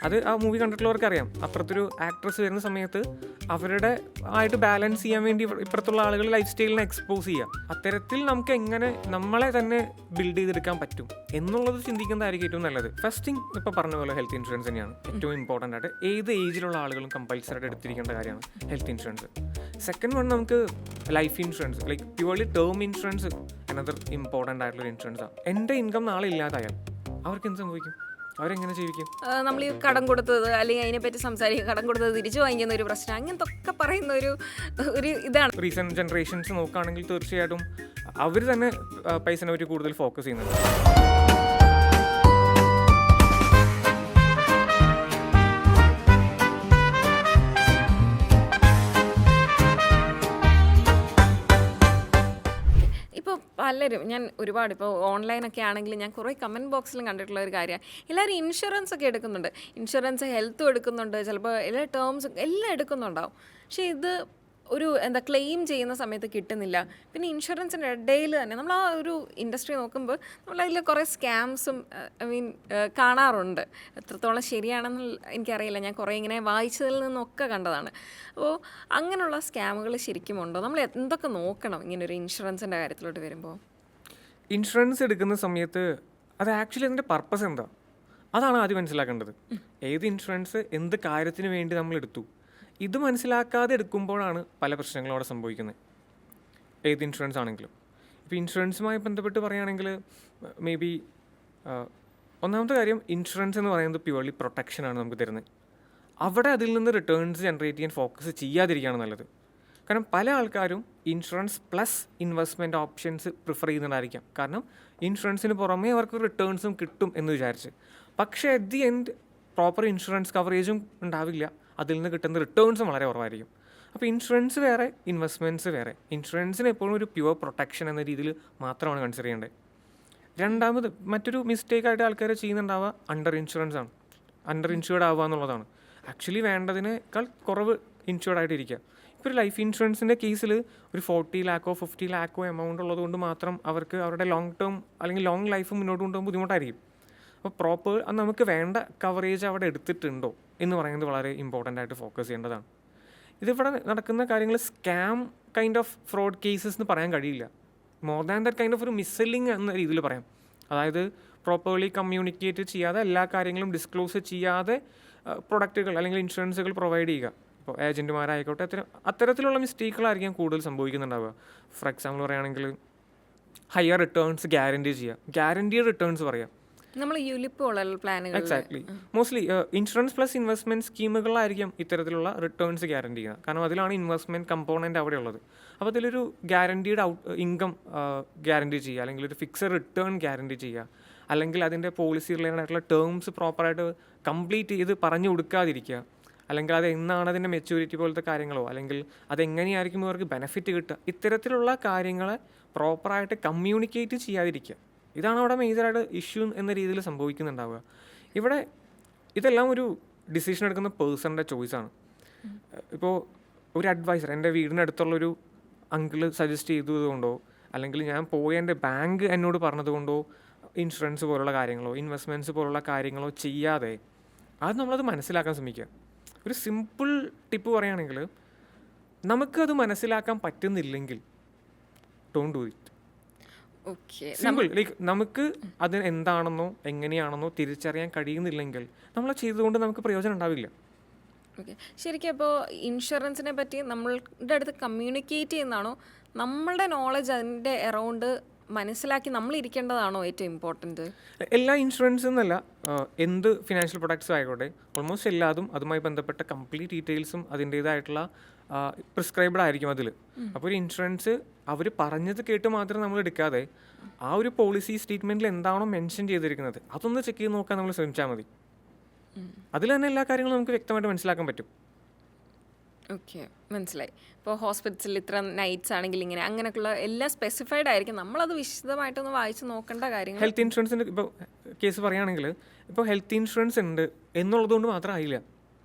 അത് ആ മൂവി കണ്ടിട്ടുള്ളവർക്ക് അറിയാം. അപ്പുറത്തൊരു ആക്ട്രസ് വരുന്ന സമയത്ത് അവരുടെ ആയിട്ട് ബാലൻസ് ചെയ്യാൻ വേണ്ടി ഇപ്പുറത്തുള്ള ആളുകൾ ലൈഫ് സ്റ്റൈലിനെ എക്സ്പോസ് ചെയ്യുക. അത്തരത്തിൽ നമുക്ക് എങ്ങനെ നമ്മളെ തന്നെ ബിൽഡ് ചെയ്തെടുക്കാൻ പറ്റും എന്നുള്ളത് ചിന്തിക്കുന്നതായിരിക്കും ഏറ്റവും നല്ലത്. ഫസ്റ്റ് തിങ് ഇപ്പോൾ പറഞ്ഞ പോലെ ഹെൽത്ത് ഇൻഷുറൻസ് തന്നെയാണ് ഏറ്റവും ഇമ്പോർട്ടൻ്റ് ആയിട്ട് ഏത് ഏജിലുള്ള ആളുകളും കമ്പൽസറി ആയിട്ട് എടുത്തിരിക്കേണ്ട കാര്യമാണ് ഹെൽത്ത് ഇൻഷുറൻസ്. സെക്കൻഡ് വൺ നമുക്ക് life insurance, like purely term insurance another important ആയിട്ടുള്ള ഇൻഷുറൻസാണ്. എൻ്റെ ഇൻകം നാളെ ഇല്ലാതായാൽ അവർക്ക് എന്ത് സംഭവിക്കും? അവരെങ്ങനെ ജീവിക്കും? നമ്മൾ ഈ കടം കൊടുത്തത് അല്ലെങ്കിൽ അതിനെപ്പറ്റി സംസാരിക്കുക, കടം കൊടുത്തത് തിരിച്ചു വാങ്ങിക്കുന്ന ഒരു പ്രശ്നം, അങ്ങനത്തെ ഒക്കെ പറയുന്ന ഒരു ഇതാണ്. റീസെൻറ്റ് ജനറേഷൻസ് നോക്കുകയാണെങ്കിൽ തീർച്ചയായിട്ടും അവർ തന്നെ പൈസനെ പറ്റി കൂടുതൽ ഫോക്കസ് ചെയ്യുന്നുണ്ട്. പലരും ഞാൻ ഒരുപാട് ഇപ്പോൾ ഓൺലൈനൊക്കെ ആണെങ്കിൽ ഞാൻ കുറേ കമൻറ്റ് ബോക്സിലും കണ്ടിട്ടുള്ള ഒരു കാര്യമാണ്, എല്ലാവരും ഇൻഷുറൻസ് ഒക്കെ എടുക്കുന്നുണ്ട്, ഇൻഷുറൻസ് ഹെൽത്തും എടുക്കുന്നുണ്ട്, ചിലപ്പോൾ എല്ലാ ടേംസും എല്ലാം എടുക്കുന്നുണ്ടാവും. പക്ഷേ ഇത് ഒരു ക്ലെയിം ചെയ്യുന്ന സമയത്ത് കിട്ടുന്നില്ല. പിന്നെ ഇൻഷുറൻസിൻ്റെ ഇടയിൽ തന്നെ നമ്മൾ ആ ഒരു ഇൻഡസ്ട്രി നോക്കുമ്പോൾ നമ്മളതിൽ കുറേ സ്കാംസും കാണാറുണ്ട്. എത്രത്തോളം ശരിയാണെന്ന് എനിക്കറിയില്ല, ഞാൻ കുറേ ഇങ്ങനെ വായിച്ചതിൽ നിന്നൊക്കെ കണ്ടതാണ്. അപ്പോൾ അങ്ങനെയുള്ള സ്കാമുകൾ ശരിക്കും ഉണ്ടോ? നമ്മൾ എന്തൊക്കെ നോക്കണം ഇങ്ങനൊരു ഇൻഷുറൻസിൻ്റെ കാര്യത്തിലോട്ട് വരുമ്പോൾ? ഇൻഷുറൻസ് എടുക്കുന്ന സമയത്ത് അത് ആക്ച്വലി അതിൻ്റെ പർപ്പസ് എന്താ, അതാണ് ആദ്യം മനസ്സിലാക്കേണ്ടത്. ഏത് ഇൻഷുറൻസ് എന്ത് കാര്യത്തിന് വേണ്ടി നമ്മൾ എടുത്തു, ഇത് മനസ്സിലാക്കാതെ എടുക്കുമ്പോഴാണ് പല പ്രശ്നങ്ങളും അവിടെ സംഭവിക്കുന്നത്. ഏത് ഇൻഷുറൻസ് ആണെങ്കിലും. ഇപ്പോൾ ഇൻഷുറൻസുമായി ബന്ധപ്പെട്ട് പറയുകയാണെങ്കിൽ മേ ബി ഒന്നാമത്തെ കാര്യം, ഇൻഷുറൻസ് എന്ന് പറയുന്നത് പ്യുവർലി പ്രൊട്ടക്ഷനാണ് നമുക്ക് തരുന്നത്. അവിടെ അതിൽ നിന്ന് റിട്ടേൺസ് ജനറേറ്റ് ചെയ്യാൻ ഫോക്കസ് ചെയ്യാതിരിക്കുകയാണ് നല്ലത്. കാരണം പല ആൾക്കാരും insurance plus investment options prefer ചെയ്യുന്നുണ്ടായിരിക്കാം. കാരണം ഇൻഷുറൻസിന് പുറമേ അവർക്ക് റിട്ടേൺസും കിട്ടും എന്ന് വിചാരിച്ച്. പക്ഷേ at the end proper insurance കവറേജും ഉണ്ടാവില്ല, അതിൽ നിന്ന് കിട്ടുന്ന റിട്ടേൺസും വളരെ കുറവായിരിക്കും. അപ്പോൾ ഇൻഷുറൻസ് വേറെ, ഇൻവെസ്റ്റ്മെൻറ്റ്സ് വേറെ. ഇൻഷുറൻസിന് എപ്പോഴും ഒരു പ്യുവർ പ്രൊട്ടക്ഷൻ എന്ന രീതിയിൽ മാത്രമാണ് കൺസിഡർ ചെയ്യേണ്ടത്. രണ്ടാമത് മറ്റൊരു മിസ്റ്റേക്കായിട്ട് ആൾക്കാർ ചെയ്യുന്നുണ്ടാവുക അണ്ടർ ഇൻഷുറൻസ് ആണ്. അണ്ടർ ഇൻഷുർഡ് ആവുക എന്നുള്ളതാണ്. ആക്ച്വലി വേണ്ടതിനേക്കാൾ കുറവ് ഇൻഷുർഡ് ആയിട്ടിരിക്കുക. ഇപ്പോൾ ഒരു ലൈഫ് ഇൻഷുറൻസിൻ്റെ കേസിൽ ഒരു 40 ലാക്കോ 50 ലാക്കോ എമൗണ്ട് ഉള്ളതുകൊണ്ട് മാത്രം അവർക്ക് അവരുടെ ലോങ് ടേം അല്ലെങ്കിൽ ലോങ് ലൈഫ് മുന്നോട്ട് കൊണ്ടുപോകാൻ ബുദ്ധിമുട്ടായിരിക്കും. അപ്പോൾ പ്രോപ്പർ അത് നമുക്ക് വേണ്ട കവറേജ് അവിടെ എടുത്തിട്ടുണ്ടോ എന്ന് പറയുന്നത് വളരെ ഇമ്പോർട്ടൻ്റ് ആയിട്ട് ഫോക്കസ് ചെയ്യേണ്ടതാണ്. ഇതിവിടെ നടക്കുന്ന കാര്യങ്ങൾ scam kind of fraud cases എന്ന് പറയാൻ കഴിയില്ല. More than that kind of ഒരു മിസ്സെല്ലിങ് എന്ന രീതിയിൽ പറയാം. അതായത് പ്രോപ്പർലി കമ്മ്യൂണിക്കേറ്റ് ചെയ്യാതെ എല്ലാ കാര്യങ്ങളും ഡിസ്ക്ലോസ് ചെയ്യാതെ പ്രൊഡക്റ്റുകൾ അല്ലെങ്കിൽ ഇൻഷുറൻസുകൾ പ്രൊവൈഡ് ചെയ്യുക. ഇപ്പോൾ ഏജൻറ്റുമാരായിക്കോട്ടെ അത്തരത്തിലുള്ള മിസ്റ്റേക്കുകളായിരിക്കും കൂടുതൽ സംഭവിക്കുന്നുണ്ടാവുക. ഫോർ എക്സാമ്പിൾ പറയുകയാണെങ്കിൽ ഹയർ റിട്ടേൺസ് ഗ്യാരണ്ടി ചെയ്യുക, ഗ്യാരണ്ടീഡ് റിട്ടേൺസ് പറയാം. നമ്മൾ യുലിപ്പുള്ള പ്ലാനുകൾ exactly. Mostly insurance plus investment സ്കീമുകളായിരിക്കും ഇത്തരത്തിലുള്ള റിട്ടേൺസ് ഗ്യാരണ്ടി ചെയ്യുക. കാരണം അതിലാണ് ഇൻവെസ്റ്റ്മെൻറ്റ് കമ്പോണൻറ്റ് അവിടെ ഉള്ളത്. അപ്പോൾ അതിലൊരു ഗ്യാരണ്ടീഡ് ഇൻകം ഗ്യാരണ്ടി ചെയ്യുക, അല്ലെങ്കിൽ ഒരു ഫിക്സഡ് റിട്ടേൺ ഗ്യാരണ്ടി ചെയ്യുക, അല്ലെങ്കിൽ അതിൻ്റെ പോളിസി റിലേറ്റഡ് ആയിട്ടുള്ള ടേംസ് പ്രോപ്പറായിട്ട് കംപ്ലീറ്റ് ചെയ്ത് പറഞ്ഞു കൊടുക്കാതിരിക്കുക, അല്ലെങ്കിൽ അത് എന്നാണ് അതിൻ്റെ മെച്യൂരിറ്റി പോലത്തെ കാര്യങ്ങളോ, അല്ലെങ്കിൽ അതെങ്ങനെയായിരിക്കും ഇവർക്ക് ബെനിഫിറ്റ് കിട്ടുക, ഇത്തരത്തിലുള്ള കാര്യങ്ങളെ പ്രോപ്പറായിട്ട് കമ്മ്യൂണിക്കേറ്റ് ചെയ്യാതിരിക്കുക. ഇതാണ് അവിടെ മേജറായിട്ട് ഇഷ്യൂ എന്ന രീതിയിൽ സംഭവിക്കുന്നുണ്ടാവുക. ഇവിടെ ഇതെല്ലാം ഒരു ഡിസിഷൻ എടുക്കുന്ന പേഴ്സണിൻ്റെ ചോയ്സാണ്. ഇപ്പോൾ ഒരു അഡ്വൈസർ എൻ്റെ വീടിനടുത്തുള്ളൊരു അങ്കിള് സജസ്റ്റ് ചെയ്തതുകൊണ്ടോ, അല്ലെങ്കിൽ ഞാൻ പോയ എൻ്റെ ബാങ്ക് എന്നോട് പറഞ്ഞതുകൊണ്ടോ ഇൻഷുറൻസ് പോലുള്ള കാര്യങ്ങളോ ഇൻവെസ്റ്റ്മെൻറ്റ്സ് പോലുള്ള കാര്യങ്ങളോ ചെയ്യാതെ അത് നമ്മളത് മനസ്സിലാക്കാൻ ശ്രമിക്കുക. ഒരു സിമ്പിൾ ടിപ്പ് പറയുകയാണെങ്കിൽ, നമുക്കത് മനസ്സിലാക്കാൻ പറ്റുന്നില്ലെങ്കിൽ don't do it. Simple. Like നമുക്ക് അത് എന്താണെന്നോ എങ്ങനെയാണെന്നോ തിരിച്ചറിയാൻ കഴിയുന്നില്ലെങ്കിൽ നമ്മൾ ചെയ്തുകൊണ്ട് നമുക്ക് പ്രയോജനം ഉണ്ടാവില്ല. ഓക്കെ, ശരിക്കും അപ്പോൾ ഇൻഷുറൻസിനെ പറ്റി നമ്മളുടെ അടുത്ത് കമ്മ്യൂണിക്കേറ്റ് ചെയ്യുന്നതാണോ, നമ്മളുടെ നോളജ് അതിൻ്റെ അറൗണ്ട് മനസ്സിലാക്കി നമ്മൾ ഇരിക്കേണ്ടതാണോ ഏറ്റവും ഇമ്പോർട്ടൻറ്റ്? എല്ലാ ഇൻഷുറൻസ് എന്നല്ല, എന്ത് ഫിനാൻഷ്യൽ പ്രൊഡക്ട്സും ആയിക്കോട്ടെ, ഓൾമോസ്റ്റ് എല്ലാതും അതുമായി ബന്ധപ്പെട്ട കംപ്ലീറ്റ് ഡീറ്റെയിൽസും അതിൻ്റേതായിട്ടുള്ള പ്രിസ്ക്രൈബ്ഡ് ആയിരിക്കും അതിൽ. അപ്പോൾ ഒരു ഇൻഷുറൻസ് അവർ പറഞ്ഞത് കേട്ട് മാത്രം നമ്മൾ എടുക്കാതെ ആ ഒരു പോളിസി സ്റ്റേറ്റ്മെൻറ്റിൽ എന്താണോ മെൻഷൻ ചെയ്തിരിക്കുന്നത് അതൊന്ന് ചെക്ക് ചെയ്ത് നോക്കാൻ നമ്മൾ ശ്രമിച്ചാൽ മതി. അതിൽ തന്നെ എല്ലാ കാര്യങ്ങളും നമുക്ക് വ്യക്തമായിട്ട് മനസ്സിലാക്കാൻ പറ്റും. ഓക്കെ, മനസ്സിലായി. ഇപ്പോൾ ഹോസ്പിറ്റലിൽ ഇത്ര നൈറ്റ്സ് ആണെങ്കിൽ ഇങ്ങനെ അങ്ങനെയൊക്കെയുള്ള എല്ലാം സ്പെസിഫൈഡ് ആയിരിക്കും, നമ്മളത് വിശദമായിട്ടൊന്ന് വായിച്ച് നോക്കേണ്ട കാര്യങ്ങൾ. ഹെൽത്ത് ഇൻഷുറൻസിൻ്റെ ഇപ്പോൾ കേസ് പറയുകയാണെങ്കിൽ, ഇപ്പോൾ ഹെൽത്ത് ഇൻഷുറൻസ് ഉണ്ട് എന്നുള്ളതുകൊണ്ട് മാത്രമായില്ല.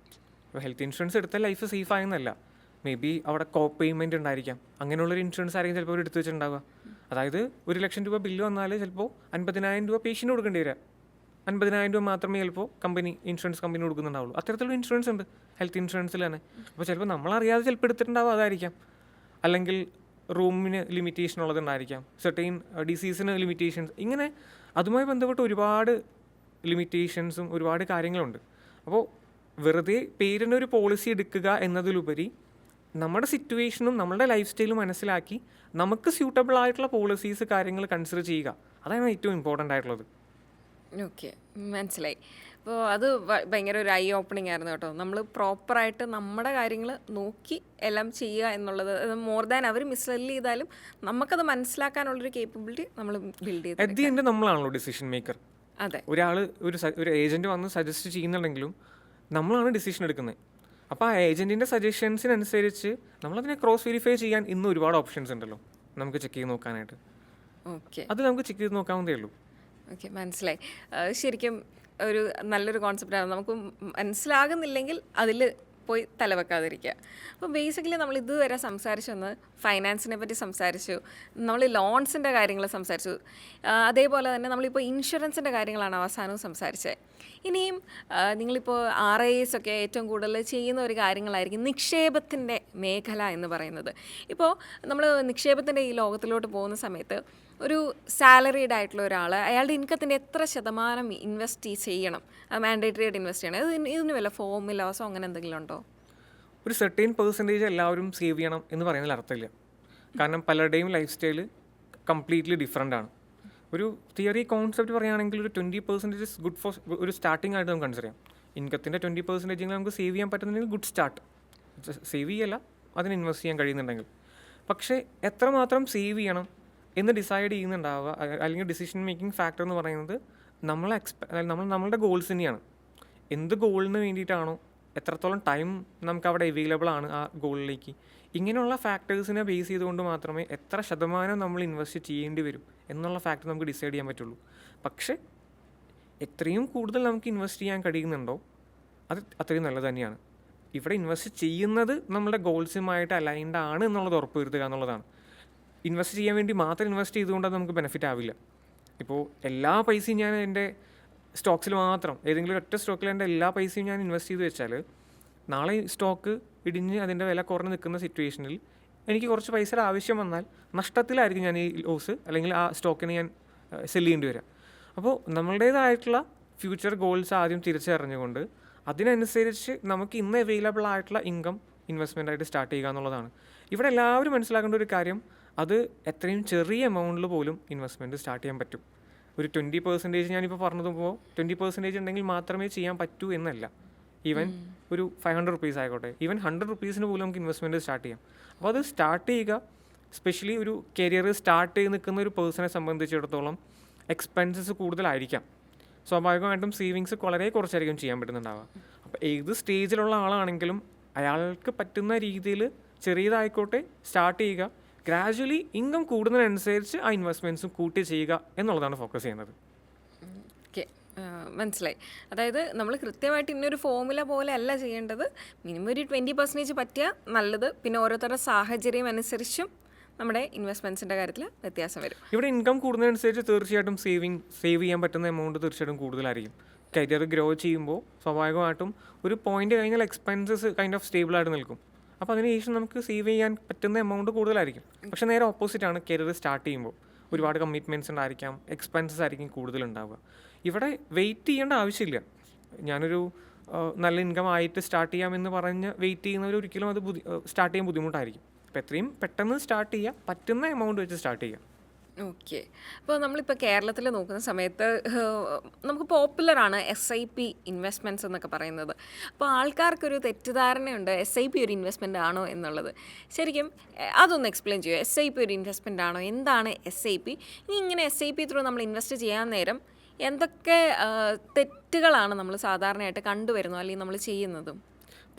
ഇപ്പോൾ ഹെൽത്ത് ഇൻഷുറൻസ് എടുത്താൽ ലൈഫ് സേഫ് ആയെന്നല്ല, മേ ബി അവിടെ കോ പേയ്മെൻറ്റ് ഉണ്ടായിരിക്കാം. അങ്ങനെയുള്ളൊരു ഇൻഷുറൻസ് ആയിരിക്കും ചിലപ്പോൾ അവർ എടുത്ത് വെച്ചിട്ടുണ്ടാവുക. അതായത് 1 ലക്ഷം രൂപ ബില്ല് വന്നാൽ ചിലപ്പോൾ 50,000 രൂപ പേഷ്യൻ്റ് കൊടുക്കേണ്ടി വരിക. 50,000 രൂപ മാത്രമേ ചിലപ്പോൾ ഇൻഷുറൻസ് കമ്പനി കൊടുക്കുന്നുണ്ടാവുള്ളൂ. അത്തരത്തിലുള്ള ഇൻഷുറൻസ് ഉണ്ട് ഹെൽത്ത് ഇൻഷുറൻസിൽ തന്നെ. അപ്പോൾ ചിലപ്പോൾ നമ്മളറിയാതെ ചിലപ്പോൾ എടുത്തിട്ടുണ്ടാവും, അതായിരിക്കാം. അല്ലെങ്കിൽ റൂമിന് ലിമിറ്റേഷൻ ഉള്ളതുണ്ടായിരിക്കാം, സെർട്ടൈൻ ഡിസീസിന് ലിമിറ്റേഷൻസ്, ഇങ്ങനെ അതുമായി ബന്ധപ്പെട്ട് ഒരുപാട് ലിമിറ്റേഷൻസും ഒരുപാട് കാര്യങ്ങളുണ്ട്. അപ്പോൾ വെറുതെ പേരിനൊരു പോളിസി എടുക്കുക എന്നതിലുപരി നമ്മുടെ സിറ്റുവേഷനും നമ്മുടെ ലൈഫ് സ്റ്റൈലും മനസ്സിലാക്കി നമുക്ക് സ്യൂട്ടബിൾ ആയിട്ടുള്ള പോളിസീസ് കാര്യങ്ങൾ കൺസിഡർ ചെയ്യുക, അതാണ് ഏറ്റവും ഇമ്പോർട്ടൻ്റ് ആയിട്ടുള്ളത്. ഓക്കെ, മനസ്സിലായി. അപ്പോൾ അത് ഭയങ്കര ഒരു ഐ ഓപ്പണിംഗ് ആയിരുന്നു കേട്ടോ. നമ്മൾ പ്രോപ്പറായിട്ട് നമ്മുടെ കാര്യങ്ങൾ നോക്കി എല്ലാം ചെയ്യുക എന്നുള്ളത്, മോർ ദാൻ അവർ മിസ്സെല് ചെയ്താലും നമുക്കത് മനസ്സിലാക്കാനുള്ളൊരു കേപ്പബിലിറ്റി നമ്മൾ ബിൽഡ് ചെയ്ത്. അറ്റ് ദി എൻഡ് നമ്മളാണല്ലോ ഡിസിഷൻ മേക്കർ. അതെ, ഒരാൾ ഒരു ഏജൻറ്റ് വന്ന് സജസ്റ്റ് ചെയ്യുന്നുണ്ടെങ്കിലും നമ്മളാണ് ഡിസിഷൻ എടുക്കുന്നത്. അപ്പോൾ ആ ഏജൻറ്റിൻ്റെ സജഷൻസിനനുസരിച്ച് നമ്മളതിനെ ക്രോസ് വെരിഫൈ ചെയ്യാൻ ഇന്ന് ഒരുപാട് ഓപ്ഷൻസ് ഉണ്ടല്ലോ നമുക്ക് ചെക്ക് ചെയ്ത് നോക്കാനായിട്ട്. ഓക്കെ അത് നമുക്ക് ചെക്ക് ചെയ്ത് നോക്കാവുന്നതേ ഉള്ളൂ. ഓക്കെ, മനസ്സിലായി. ശരിക്കും ഒരു നല്ലൊരു കോൺസെപ്റ്റാണ്. നമുക്ക് മനസ്സിലാകുന്നില്ലെങ്കിൽ അതിൽ പോയി തലവെക്കാതിരിക്കുക. അപ്പോൾ ബേസിക്കലി നമ്മൾ ഇതുവരെ സംസാരിച്ചു വന്നത് ഫൈനാൻസിനെ പറ്റി സംസാരിച്ചു, നമ്മൾ ലോൺസിൻ്റെ കാര്യങ്ങൾ സംസാരിച്ചു, അതേപോലെ തന്നെ നമ്മളിപ്പോൾ ഇൻഷുറൻസിൻ്റെ കാര്യങ്ങളാണ് അവസാനവും സംസാരിച്ചത്. ഇനിയും നിങ്ങളിപ്പോൾ RIAs ഒക്കെ ഏറ്റവും കൂടുതൽ ചെയ്യുന്ന ഒരു കാര്യങ്ങളായിരിക്കും നിക്ഷേപത്തിൻ്റെ മേഖല എന്ന് പറയുന്നത്. ഇപ്പോൾ നമ്മൾ നിക്ഷേപത്തിൻ്റെ ഈ ലോകത്തിലോട്ട് പോകുന്ന സമയത്ത് ഒരു സാലറീഡ് ആയിട്ടുള്ള ഒരാൾ അയാളുടെ ഇൻകത്തിൻ്റെ എത്ര ശതമാനം ഇൻവെസ്റ്റ് ചെയ്യണം, മാൻഡേറ്ററി ആയിട്ട് ഇൻവെസ്റ്റ് ചെയ്യണം, ഇതിന് വല്ല ഫോർമുലാസോ അങ്ങനെ എന്തെങ്കിലും ഉണ്ടോ? ഒരു സെർട്ടൈൻ പെർസെൻറ്റേജ് എല്ലാവരും സേവ് ചെയ്യണം എന്ന് പറയുന്നതിൽ അർത്ഥമില്ല. കാരണം പലരുടെയും ലൈഫ് സ്റ്റൈൽ കംപ്ലീറ്റ്ലി ഡിഫറെൻ്റ് ആണ്. ഒരു തിയറി കോൺസെപ്റ്റ് പറയുകയാണെങ്കിൽ ഒരു 20% ഗുഡ് ഫോർ ഒരു സ്റ്റാർട്ടിംഗ് ആയിട്ട് നമുക്ക് കൺസിഡർ ചെയ്യാം. ഇൻകത്തിൻ്റെ 20% നമുക്ക് സേവ് ചെയ്യാൻ പറ്റുന്നുണ്ടെങ്കിൽ ഗുഡ് സ്റ്റാർട്ട്. സേവ് ചെയ്യല്ല, അതിന് ഇൻവെസ്റ്റ് ചെയ്യാൻ കഴിയുന്നുണ്ടെങ്കിൽ. പക്ഷേ എത്രമാത്രം സേവ് ചെയ്യണം എന്ന് ഡിസൈഡ് ചെയ്യുന്നുണ്ടാവുക, അല്ലെങ്കിൽ ഡിസിഷൻ മേക്കിംഗ് ഫാക്ടർ എന്ന് പറയുന്നത് നമ്മളുടെ ഗോൾസ് തന്നെയാണ്. എന്ത് ഗോളിന് വേണ്ടിയിട്ടാണോ, എത്രത്തോളം ടൈം നമുക്ക് അവിടെ അവൈലബിൾ ആണ് ആ ഗോളിലേക്ക്, ഇങ്ങനെയുള്ള ഫാക്ടേഴ്സിനെ ബേസ് ചെയ്തുകൊണ്ട് മാത്രമേ എത്ര ശതമാനം നമ്മൾ ഇൻവെസ്റ്റ് ചെയ്യേണ്ടി വരും എന്നുള്ള ഫാക്ടർ നമുക്ക് ഡിസൈഡ് ചെയ്യാൻ പറ്റുള്ളൂ. പക്ഷേ എത്രയും കൂടുതൽ നമുക്ക് ഇൻവെസ്റ്റ് ചെയ്യാൻ കഴിയുന്നുണ്ടോ അത് അത്രയും നല്ലത് തന്നെയാണ്. ഇവിടെ ഇൻവെസ്റ്റ് ചെയ്യുന്നത് നമ്മുടെ ഗോൾസുമായിട്ട് അലൈൻഡ് ആണ് എന്നുള്ളത് ഉറപ്പ് വരുത്തുക എന്നുള്ളതാണ്. ഇൻവെസ്റ്റ് ചെയ്യാൻ വേണ്ടി മാത്രം ഇൻവെസ്റ്റ് ചെയ്തുകൊണ്ട് അത് നമുക്ക് ബെനിഫിറ്റ് ആവില്ല. ഇപ്പോൾ എല്ലാ പൈസയും ഞാൻ എൻ്റെ സ്റ്റോക്സിൽ മാത്രം, ഏതെങ്കിലും ഒറ്റ സ്റ്റോക്കിൽ എൻ്റെ എല്ലാ പൈസയും ഞാൻ ഇൻവെസ്റ്റ് ചെയ്ത് വെച്ചാൽ നാളെ സ്റ്റോക്ക് ഇടിഞ്ഞ് അതിൻ്റെ വില കുറഞ്ഞ് നിൽക്കുന്ന സിറ്റുവേഷനിൽ എനിക്ക് കുറച്ച് പൈസയുടെ ആവശ്യം വന്നാൽ നഷ്ടത്തിലായിരിക്കും ഞാൻ ഈ ലോസ്, അല്ലെങ്കിൽ ആ സ്റ്റോക്കിനെ ഞാൻ സെല് ചെയ്യേണ്ടി വരിക. അപ്പോൾ നമ്മളുടേതായിട്ടുള്ള ഫ്യൂച്ചർ ഗോൾസ് ആദ്യം തിരിച്ചറിഞ്ഞുകൊണ്ട് അതിനനുസരിച്ച് നമുക്ക് ഇന്ന് അവൈലബിൾ ആയിട്ടുള്ള ഇൻകം ഇൻവെസ്റ്റ്മെൻ്റ് ആയിട്ട് സ്റ്റാർട്ട് ചെയ്യുക എന്നുള്ളതാണ്. ഇവിടെ എല്ലാവരും മനസ്സിലാക്കേണ്ട ഒരു കാര്യം, അത് എത്രയും ചെറിയ എമൗണ്ടിൽ പോലും ഇൻവെസ്റ്റ്മെൻറ്റ് സ്റ്റാർട്ട് ചെയ്യാൻ പറ്റും. ഒരു 20% ഞാനിപ്പോൾ പറഞ്ഞതുമ്പോൾ 20% ഉണ്ടെങ്കിൽ മാത്രമേ ചെയ്യാൻ പറ്റൂ എന്നല്ല. ഈവൻ ഒരു 500 റുപ്പീസ് ആയിക്കോട്ടെ, ഈവൻ 100 റുപ്പീസിന് പോലും നമുക്ക് ഇൻവെസ്റ്റ്മെൻറ്റ് സ്റ്റാർട്ട് ചെയ്യാം. അപ്പോൾ അത് സ്റ്റാർട്ട് ചെയ്യുക, സ്പെഷ്യലി ഒരു കരിയർ സ്റ്റാർട്ട് ചെയ്ത് നിൽക്കുന്ന ഒരു പേഴ്സണെ സംബന്ധിച്ചിടത്തോളം എക്സ്പെൻസസ് കൂടുതലായിരിക്കാം. സ്വാഭാവികമായിട്ടും സേവിങ്സ് വളരെ കുറച്ചായിരിക്കും ചെയ്യാൻ പറ്റുന്നുണ്ടാവുക. അപ്പോൾ ഏത് സ്റ്റേജിലുള്ള ആളാണെങ്കിലും അയാൾക്ക് പറ്റുന്ന രീതിയിൽ ചെറിയതായിക്കോട്ടെ സ്റ്റാർട്ട് ചെയ്യുക, ഗ്രാജുവലി ഇൻകം കൂടുന്നതിനനുസരിച്ച് ആ ഇൻവെസ്റ്റ്മെൻറ്റ്സും കൂട്ടി ചെയ്യുക എന്നുള്ളതാണ് ഫോക്കസ് ചെയ്യുന്നത്. ഓക്കെ, മനസ്സിലായി. അതായത് നമ്മൾ കൃത്യമായിട്ട് ഇന്നൊരു ഫോർമുല പോലെ അല്ല ചെയ്യേണ്ടത്. മിനിമം ഒരു 20% പറ്റിയാൽ നല്ലത്. പിന്നെ ഓരോരുത്തരുടെ സാഹചര്യം അനുസരിച്ചും നമ്മുടെ ഇൻവെസ്റ്റ്മെൻറ്റ്സിൻ്റെ കാര്യത്തിൽ വ്യത്യാസം വരും. ഇവിടെ ഇൻകം കൂടുന്നതനുസരിച്ച് തീർച്ചയായിട്ടും സേവ് ചെയ്യാൻ പറ്റുന്ന എമൗണ്ട് തീർച്ചയായിട്ടും കൂടുതലായിരിക്കും. കരിയർ ഗ്രോ ചെയ്യുമ്പോൾ സ്വാഭാവികമായിട്ടും ഒരു പോയിന്റ് കഴിഞ്ഞാൽ എക്സ്പെൻസസ് കൈൻഡ് ഓഫ് സ്റ്റേബിളായിട്ട് നിൽക്കും. അപ്പോൾ അതിനുശേഷം നമുക്ക് സേവ് ചെയ്യാൻ പറ്റുന്ന എമൗണ്ട് കൂടുതലായിരിക്കും. പക്ഷേ നേരെ ഓപ്പോസിറ്റാണ് കരിയർ സ്റ്റാർട്ട് ചെയ്യുമ്പോൾ. ഒരുപാട് കമ്മിറ്റ്മെൻറ്റ്സ് ഉണ്ടായിരിക്കാം, എക്സ്പെൻസസ് ആയിരിക്കും കൂടുതലുണ്ടാവുക. ഇവിടെ വെയിറ്റ് ചെയ്യേണ്ട ആവശ്യമില്ല. ഞാനൊരു നല്ല ഇൻകം ആയിട്ട് സ്റ്റാർട്ട് ചെയ്യാമെന്ന് പറഞ്ഞ് വെയിറ്റ് ചെയ്യുന്നവർ ഒരിക്കലും അത് സ്റ്റാർട്ട് ചെയ്യാൻ ബുദ്ധിമുട്ടായിരിക്കും. അപ്പോൾ എത്രയും പെട്ടെന്ന് സ്റ്റാർട്ട് ചെയ്യുക, പറ്റുന്ന എമൗണ്ട് വെച്ച് സ്റ്റാർട്ട് ചെയ്യുക. ഓക്കെ, അപ്പോൾ നമ്മളിപ്പോൾ കേരളത്തിൽ നോക്കുന്ന സമയത്ത് നമുക്ക് പോപ്പുലറാണ് SIP ഇൻവെസ്റ്റ്മെൻറ്റ്സ് എന്നൊക്കെ പറയുന്നത്. അപ്പോൾ ആൾക്കാർക്കൊരു തെറ്റിദ്ധാരണയുണ്ട് SIP ഒരു ഇൻവെസ്റ്റ്മെൻ്റ് ആണോ എന്നുള്ളത്. ശരിക്കും അതൊന്ന് എക്സ്പ്ലെയിൻ ചെയ്യുമോ? SIP ഒരു ഇൻവെസ്റ്റ്മെൻ്റ് ആണോ? എന്താണ് SIP? ഇനി ഇങ്ങനെ SIP ത്രൂ നമ്മൾ ഇൻവെസ്റ്റ് ചെയ്യാൻ നേരം എന്തൊക്കെ തെറ്റുകളാണ് നമ്മൾ സാധാരണയായിട്ട് കണ്ടുവരുന്നത് അല്ലെങ്കിൽ നമ്മൾ ചെയ്യുന്നതും?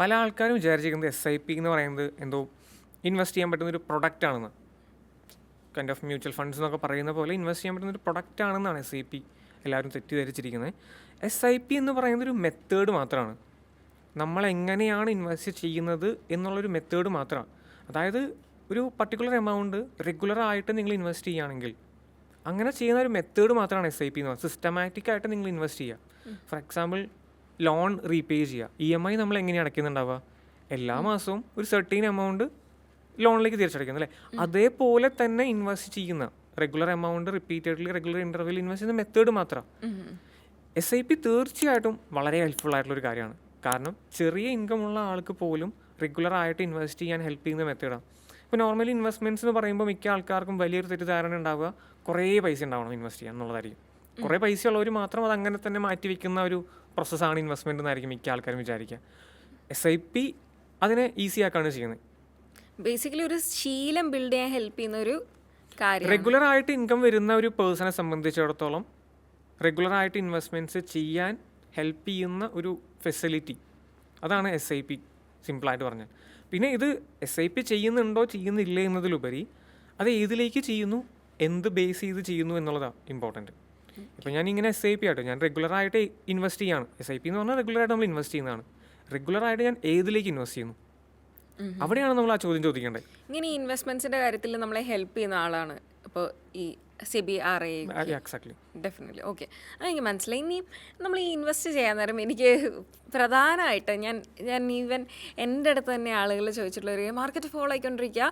പല ആൾക്കാരും വിചാരിച്ചിരിക്കുന്നത് SIP എന്ന് പറയുന്നത് എന്തോ ഇൻവെസ്റ്റ് ചെയ്യാൻ പറ്റുന്നൊരു പ്രൊഡക്റ്റ് ആണെന്ന്. കൈൻഡ് ഓഫ് മ്യൂച്വൽ ഫണ്ട്സ് എന്നൊക്കെ പറയുന്ന പോലെ ഇൻവെസ്റ്റ് ചെയ്യാൻ പറ്റുന്നൊരു പ്രൊഡക്റ്റ് ആണെന്നാണ് SIP എല്ലാവരും തെറ്റിദ്ധരിച്ചിരിക്കുന്നത്. SIP എന്ന് പറയുന്നൊരു മെത്തേഡ് മാത്രമാണ്. നമ്മളെങ്ങനെയാണ് ഇൻവെസ്റ്റ് ചെയ്യുന്നത് എന്നുള്ളൊരു മെത്തേഡ് മാത്രമാണ്. അതായത് ഒരു പർട്ടിക്കുലർ എമൗണ്ട് റെഗുലറായിട്ട് നിങ്ങൾ ഇൻവെസ്റ്റ് ചെയ്യുകയാണെങ്കിൽ അങ്ങനെ ചെയ്യുന്ന ഒരു മെത്തേഡ് മാത്രമാണ് SIP എന്ന് പറയുന്നത്. സിസ്റ്റമാറ്റിക് ആയിട്ട് നിങ്ങൾ ഇൻവെസ്റ്റ് ചെയ്യുക. ഫോർ എക്സാമ്പിൾ ലോൺ റീപേ ചെയ്യുക. EMI നമ്മൾ എങ്ങനെയാണ് അടയ്ക്കുന്നുണ്ടാവുക? എല്ലാ മാസവും ഒരു സർട്ടീൻ എമൗണ്ട് ലോണിലേക്ക് തിരിച്ചടയ്ക്കുന്നു അല്ലേ? അതേപോലെ തന്നെ ഇൻവെസ്റ്റ് ചെയ്യുന്ന regular amount repeatedly regular interval invest ചെയ്യുന്ന മെത്തേഡ് മാത്രം. SIP തീർച്ചയായിട്ടും വളരെ ഹെൽപ്ഫുൾ ആയിട്ടുള്ളൊരു കാര്യമാണ്. കാരണം ചെറിയ ഇൻകം ഉള്ള ആൾക്ക് പോലും റെഗുലർ ആയിട്ട് ഇൻവെസ്റ്റ് ചെയ്യാൻ ഹെൽപ്പ് ചെയ്യുന്ന മെത്തേഡാണ്. ഇപ്പോൾ നോർമലി ഇൻവെസ്റ്റ്മെൻറ്റ്സ് എന്ന് പറയുമ്പോൾ മിക്ക ആൾക്കാർക്കും വലിയൊരു തെറ്റിദ്ധാരണ ഉണ്ടാവുക കുറേ പൈസ ഉണ്ടാവണം ഇൻവെസ്റ്റ് ചെയ്യാൻ എന്നുള്ളതായിരിക്കും. കുറേ പൈസ ഉള്ളവർ മാത്രം അത് അങ്ങനെ തന്നെ മാറ്റി വയ്ക്കുന്ന ഒരു പ്രോസസ്സാണ് ഇൻവെസ്റ്റ്മെൻറ്റ് എന്നായിരിക്കും മിക്ക ആൾക്കാരും വിചാരിക്കുക. SIP അതിനെ ഈസി ആക്കാണ് ചെയ്യുന്നത്. ബേസിക്കലി ഒരു ശീലം ബിൽഡ് ചെയ്യാൻ ഹെൽപ്പ് ചെയ്യുന്ന ഒരു കാര്യം. റെഗുലർ ആയിട്ട് ഇൻകം വരുന്ന ഒരു പേഴ്സണെ സംബന്ധിച്ചിടത്തോളം റെഗുലർ ആയിട്ട് ഇൻവെസ്റ്റ്മെൻറ്റ്സ് ചെയ്യാൻ ഹെൽപ്പ് ചെയ്യുന്ന ഒരു ഫെസിലിറ്റി അതാണ് SIP, സിമ്പിളായിട്ട് പറഞ്ഞാൽ. പിന്നെ ഇത് SIP ചെയ്യുന്നുണ്ടോ ചെയ്യുന്നില്ലേ എന്നതിലുപരി അത് ഏതിലേക്ക് ചെയ്യുന്നു, എന്ത് ബേസ് ചെയ്ത് ചെയ്യുന്നു എന്നുള്ളതാണ് ഇമ്പോർട്ടൻറ്റ്. ഇപ്പോൾ ഞാൻ ഇങ്ങനെ SIP ആയിട്ട് ഞാൻ റെഗുലറായിട്ട് ഇൻവെസ്റ്റ് ചെയ്യാണ്. SIP എന്ന് പറഞ്ഞാൽ റെഗുലറായിട്ട് നമ്മൾ ഇൻവെസ്റ്റ് ചെയ്യുന്നതാണ്. റെഗുലറായിട്ട് ഞാൻ ഏതിലേക്ക് ഇൻവെസ്റ്റ് ചെയ്യുന്നു, അവിടെയാണ് നമ്മൾ ആ ചോദ്യം ചോദിക്കേണ്ടത്. ഇങ്ങനെ ഈ ഇൻവെസ്റ്റ്മെന്റ്സിന്റെ കാര്യത്തിൽ നമ്മളെ ഹെൽപ്പ് ചെയ്യുന്ന ആളാണ് ഇപ്പോൾ ഈ SEBI RA. Exactly, definitely. Okay, അതെനിക്ക് മനസ്സിലായി. ഇനി നമ്മൾ ഈ ഇൻവെസ്റ്റ് ചെയ്യാൻ നേരം എനിക്ക് പ്രധാനമായിട്ട് ഞാൻ ഈവൻ എൻ്റെ അടുത്ത് തന്നെ ആളുകൾ ചോദിച്ചിട്ടുള്ള ഒരു മാർക്കറ്റ് ഫോളോ ആയിക്കൊണ്ടിരിക്കുക,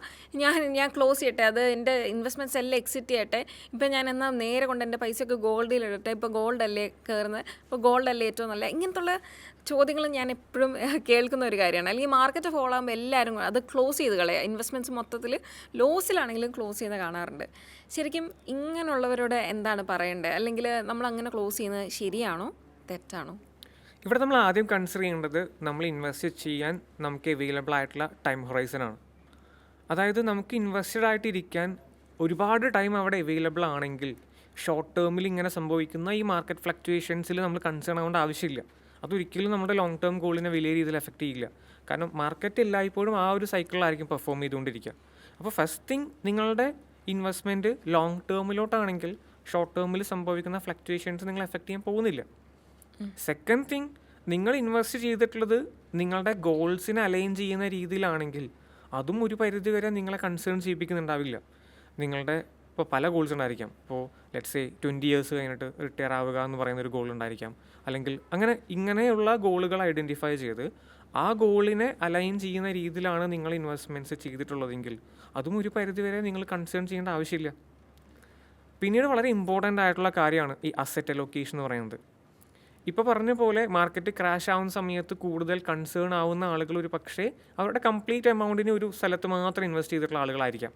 ഞാൻ ക്ലോസ് ചെയ്യട്ടെ, അത് എൻ്റെ ഇൻവെസ്റ്റ്മെൻറ്റ്സ് എല്ലാം എക്സിറ്റ് ചെയ്യട്ടെ, ഇപ്പം ഞാൻ എന്നാൽ നേരെ കൊണ്ട് എൻ്റെ പൈസയൊക്കെ ഗോൾഡിൽ ഇടട്ടെ, ഇപ്പോൾ ഗോൾഡ് അല്ലേ കയറുന്നത്, ഇപ്പോൾ ഗോൾഡ് അല്ലേ ഏറ്റവും നല്ല, ഇങ്ങനത്തുള്ള ചോദ്യങ്ങൾ ഞാൻ എപ്പോഴും കേൾക്കുന്ന ഒരു കാര്യമാണ്. അല്ലെങ്കിൽ മാർക്കറ്റ് ഫോളോ ആകുമ്പോൾ എല്ലാവരും അത് ക്ലോസ് ചെയ്ത് കളയുക, ഇൻവെസ്റ്റ്മെൻറ്റ്സ് മൊത്തത്തിൽ ലോസിലാണെങ്കിലും ക്ലോസ് ചെയ്യുന്നത് കാണാറുണ്ട്. ശരിക്കും ഇങ്ങനെയുള്ളവരോട് എന്താണ് പറയേണ്ടത്? അല്ലെങ്കിൽ നമ്മൾ അങ്ങനെ ക്ലോസ് ചെയ്യുന്നത് ശരിയാണോ തെറ്റാണോ? ഇവിടെ നമ്മൾ ആദ്യം കൺസിഡർ ചെയ്യേണ്ടത് നമ്മൾ ഇൻവെസ്റ്റ് ചെയ്യാൻ നമുക്ക് അവൈലബിൾ ആയിട്ടുള്ള ടൈം ഹൊറൈസൺ ആണ്. അതായത് നമുക്ക് ഇൻവെസ്റ്റഡ് ആയിട്ടിരിക്കാൻ ഒരുപാട് ടൈം അവിടെ അവൈലബിൾ ആണെങ്കിൽ ഷോർട്ട് ടേമിൽ ഇങ്ങനെ സംഭവിക്കുന്ന ഈ മാർക്കറ്റ് ഫ്ലക്ച്വേഷൻസിൽ നമ്മൾ കൺസേൺ ആവേണ്ട ആവശ്യമില്ല. അതൊരിക്കലും നമ്മുടെ ലോങ് ടേം ഗോളിനെ വലിയ രീതിയിൽ എഫക്റ്റ് ചെയ്യില്ല. കാരണം മാർക്കറ്റ് എല്ലായ്പ്പോഴും ആ ഒരു സൈക്കിളിലായിരിക്കും പെർഫോം ചെയ്തുകൊണ്ടിരിക്കുക. അപ്പോൾ ഫസ്റ്റ് തിങ്, നിങ്ങളുടെ ഇൻവെസ്റ്റ്മെൻറ്റ് ലോങ് ടേമിലോട്ടാണെങ്കിൽ ഷോർട്ട് ടേമിൽ സംഭവിക്കുന്ന ഫ്ലക്ച്വേഷൻസ് നിങ്ങൾ എഫക്റ്റ് ചെയ്യാൻ പോകുന്നില്ല. സെക്കൻഡ് തിങ്, നിങ്ങൾ ഇൻവെസ്റ്റ് ചെയ്തിട്ടുള്ളത് നിങ്ങളുടെ ഗോൾസിനെ അലൈൻ ചെയ്യുന്ന രീതിയിലാണെങ്കിൽ അതും ഒരു പരിധി വരെ നിങ്ങളെ കൺസേൺ ചെയ്യിപ്പിക്കുന്നുണ്ടാവില്ല. നിങ്ങളുടെ ഇപ്പോൾ പല ഗോൾസ് ഉണ്ടായിരിക്കാം. ഇപ്പോൾ ലെറ്റ്സ് സേ 20 years കഴിഞ്ഞിട്ട് റിട്ടയർ ആവുക എന്ന് പറയുന്നൊരു ഗോൾ ഉണ്ടായിരിക്കാം. അല്ലെങ്കിൽ ഇങ്ങനെയുള്ള ഗോളുകൾ ഐഡൻറ്റിഫൈ ചെയ്ത് ആ ഗോളിനെ അലൈൻ ചെയ്യുന്ന രീതിയിലാണ് നിങ്ങൾ ഇൻവെസ്റ്റ്മെൻറ്റ്സ് ചെയ്തിട്ടുള്ളതെങ്കിൽ അതും ഒരു പരിധി വരെ നിങ്ങൾ കൺസേൺ ചെയ്യേണ്ട ആവശ്യമില്ല. പിന്നീട് വളരെ ഇമ്പോർട്ടൻ്റ് ആയിട്ടുള്ള കാര്യമാണ് ഈ അസറ്റ് അലോക്കേഷൻ എന്ന് പറയുന്നത്. ഇപ്പോൾ പറഞ്ഞ പോലെ മാർക്കറ്റ് ക്രാഷ് ആവുന്ന സമയത്ത് കൂടുതൽ കൺസേൺ ആവുന്ന ആളുകൾ ഒരു പക്ഷേ അവരുടെ കംപ്ലീറ്റ് എമൗണ്ടിന് ഒരു സ്ഥലത്ത് മാത്രം ഇൻവെസ്റ്റ് ചെയ്തിട്ടുള്ള ആളുകളായിരിക്കാം.